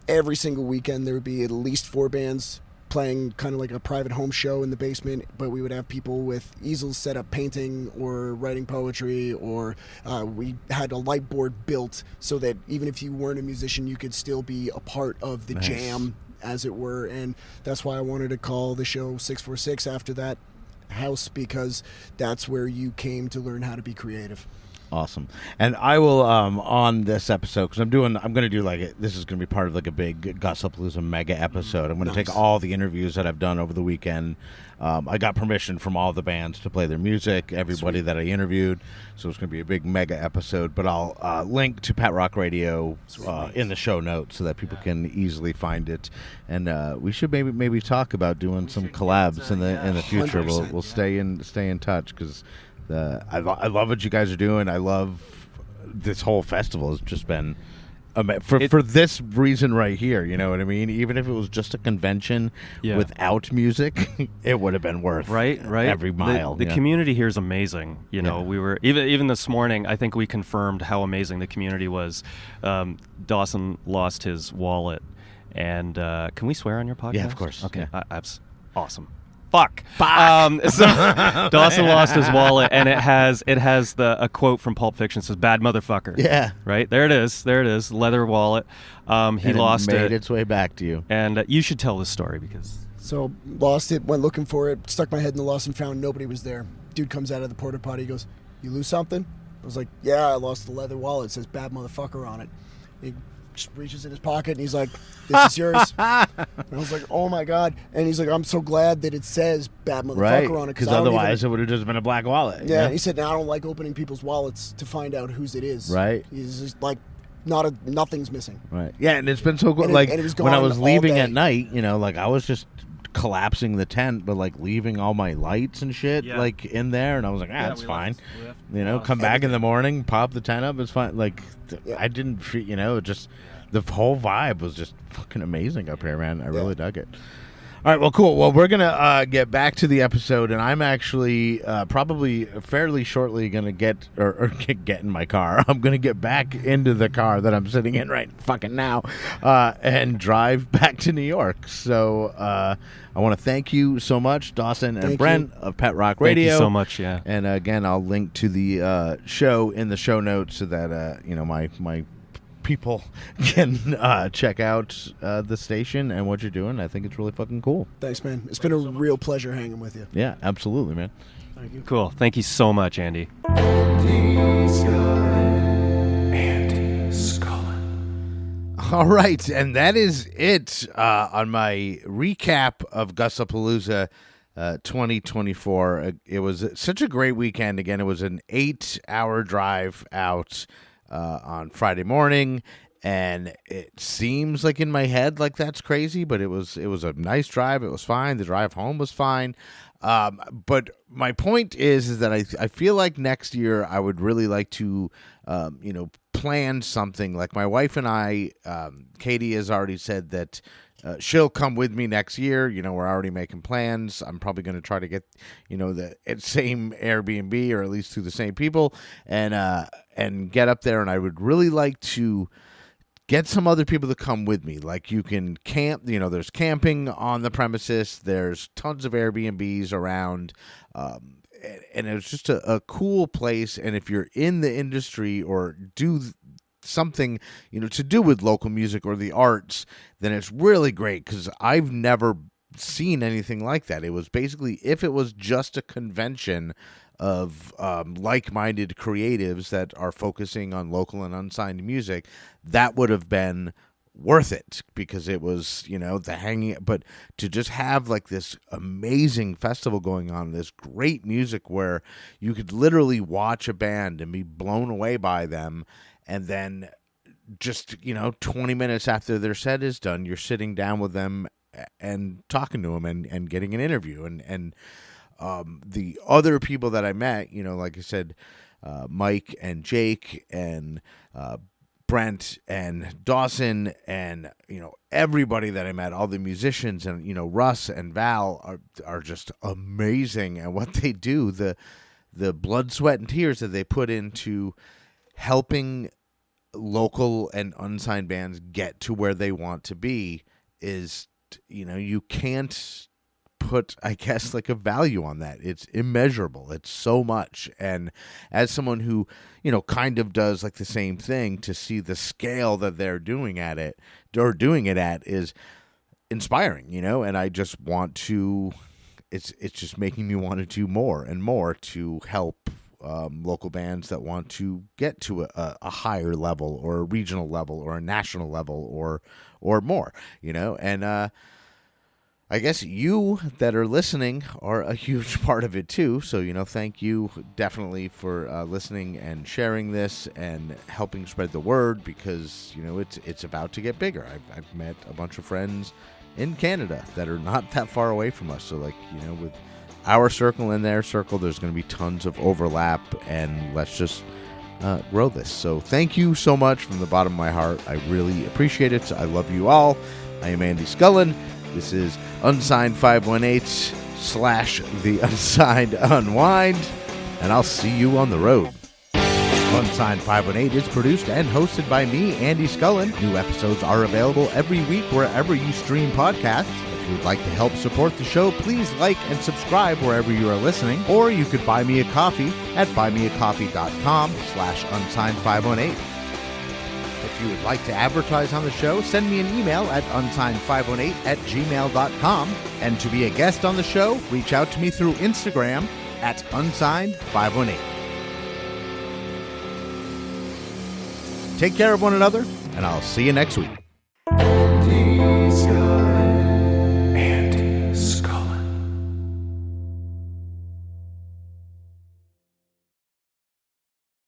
every single weekend there would be at least 4 bands playing, kind of like a private home show in the basement, but we would have people with easels set up painting or writing poetry, or we had a light board built so that even if you weren't a musician, you could still be a part of the jam, as it were. And that's why I wanted to call the show 646 after that house because that's where you came to learn how to be creative. Awesome. And I will on this episode, because I'm going to do this is going to be part of like a big Gussapolooza mega episode. I'm going to take all the interviews that I've done over the weekend. I got permission from all the bands to play their music, everybody that I interviewed. So it's going to be a big mega episode. But I'll link to Pet Rock Radio in the show notes so that people can easily find it. And we should maybe talk about doing some collabs in the future. 100%. We'll stay in touch because. I love what you guys are doing. I love this whole festival. Has just been for this reason right here. You know what I mean? Even if it was just a convention without music, it would have been worth every mile. The community here is amazing. You know, we were even this morning. I think we confirmed how amazing the community was. Dawson lost his wallet, and can we swear on your podcast? Yeah, of course. Okay, Yeah. that's awesome. Fuck. So Dawson lost his wallet, and it has a quote from Pulp Fiction. It says "bad motherfucker." Yeah. Right there it is. Leather wallet. He And lost it. Made its way back to you. And you should tell this story because. So lost it, went looking for it, stuck my head in the lost and found, nobody was there. Dude comes out of the porta potty, he goes, "You lose something?" I was like, "Yeah, I lost the leather wallet. It says bad motherfucker on it." He just reaches in his pocket and he's like, "This is yours." And I was like, "Oh my God." And he's like, "I'm so glad that it says bad motherfucker on it." Because otherwise it would have just been a black wallet. Yeah, he said, "Now I don't like opening people's wallets to find out whose it is." Right. He's just like, nothing's missing. Right. Yeah, and it's been so good. And Like it was when I gone was all leaving day. at night, I was just collapsing the tent, but like leaving all my lights and shit like in there, and I was like, that's fine. Come back in the morning, pop the tent up, it's fine. Like I didn't, just the whole vibe was just fucking amazing up here, man. I really dug it. All right, well, cool. Well, we're going to get back to the episode, and I'm actually probably fairly shortly going to get in my car. I'm going to get back into the car that I'm sitting in right fucking now and drive back to New York. So I want to thank you so much, Dawson and Brent of Pet Rock Radio. Thank you so much, yeah. And again, I'll link to the show in the show notes so that, my people can check out the station and what you're doing. I think it's really fucking cool. Thanks, man. It's been a real pleasure hanging with you. Yeah, absolutely, man. Thank you. Cool. Thank you so much, Andy. All right, and that is it on my recap of Gussapolooza 2024. It was such a great weekend. Again, it was an 8-hour drive out on Friday morning, and it seems like in my head like that's crazy, but it was a nice drive. It was fine. The drive home was fine. But my point is that I feel like next year I would really like to plan something. Like my wife and I, Katie has already said that she'll come with me next year. We're already making plans. I'm probably going to try to get, the same Airbnb or at least through the same people and get up there. And I would really like to get some other people to come with me. Like you can camp, there's camping on the premises. There's tons of Airbnbs around. And it's just a cool place. And if you're in the industry or do something, to do with local music or the arts, then it's really great because I've never seen anything like that. It was basically, if it was just a convention of like-minded creatives that are focusing on local and unsigned music, that would have been worth it because it was, the hanging, but to just have like this amazing festival going on, this great music where you could literally watch a band and be blown away by them, and then just 20 minutes after their set is done, you're sitting down with them and talking to them and getting an interview, and the other people that I met, like I said, Mike and Jake and Brent and Dawson and everybody that I met, all the musicians, and Russ and Val are just amazing at what they do. The blood, sweat, and tears that they put into helping local and unsigned bands get to where they want to be is, you can't put, I guess, like a value on that. It's immeasurable. It's so much. And as someone who, kind of does like the same thing, to see the scale that they're doing it at is inspiring, and I just want to it's just making me want to do more and more to help local bands that want to get to a higher level or a regional level or a national level or more, and I guess you that are listening are a huge part of it too. So, thank you definitely for listening and sharing this and helping spread the word, because, it's about to get bigger. I've met a bunch of friends in Canada that are not that far away from us. So, with our circle and their circle, there's going to be tons of overlap, and let's just grow this. So thank you so much from the bottom of my heart. I really appreciate it. I love you all. I am Andy Scullin. This is Unsigned518 / the Unsigned Unwind, and I'll see you on the road. Unsigned 518 is produced and hosted by me, Andy Scullin. New episodes are available every week wherever you stream podcasts. If you would like to help support the show, please like and subscribe wherever you are listening, or you could buy me a coffee at buymeacoffee.com / Unsigned518. If you would like to advertise on the show, send me an email at unsigned518@gmail.com. And to be a guest on the show, reach out to me through Instagram at Unsigned518. Take care of one another, and I'll see you next week.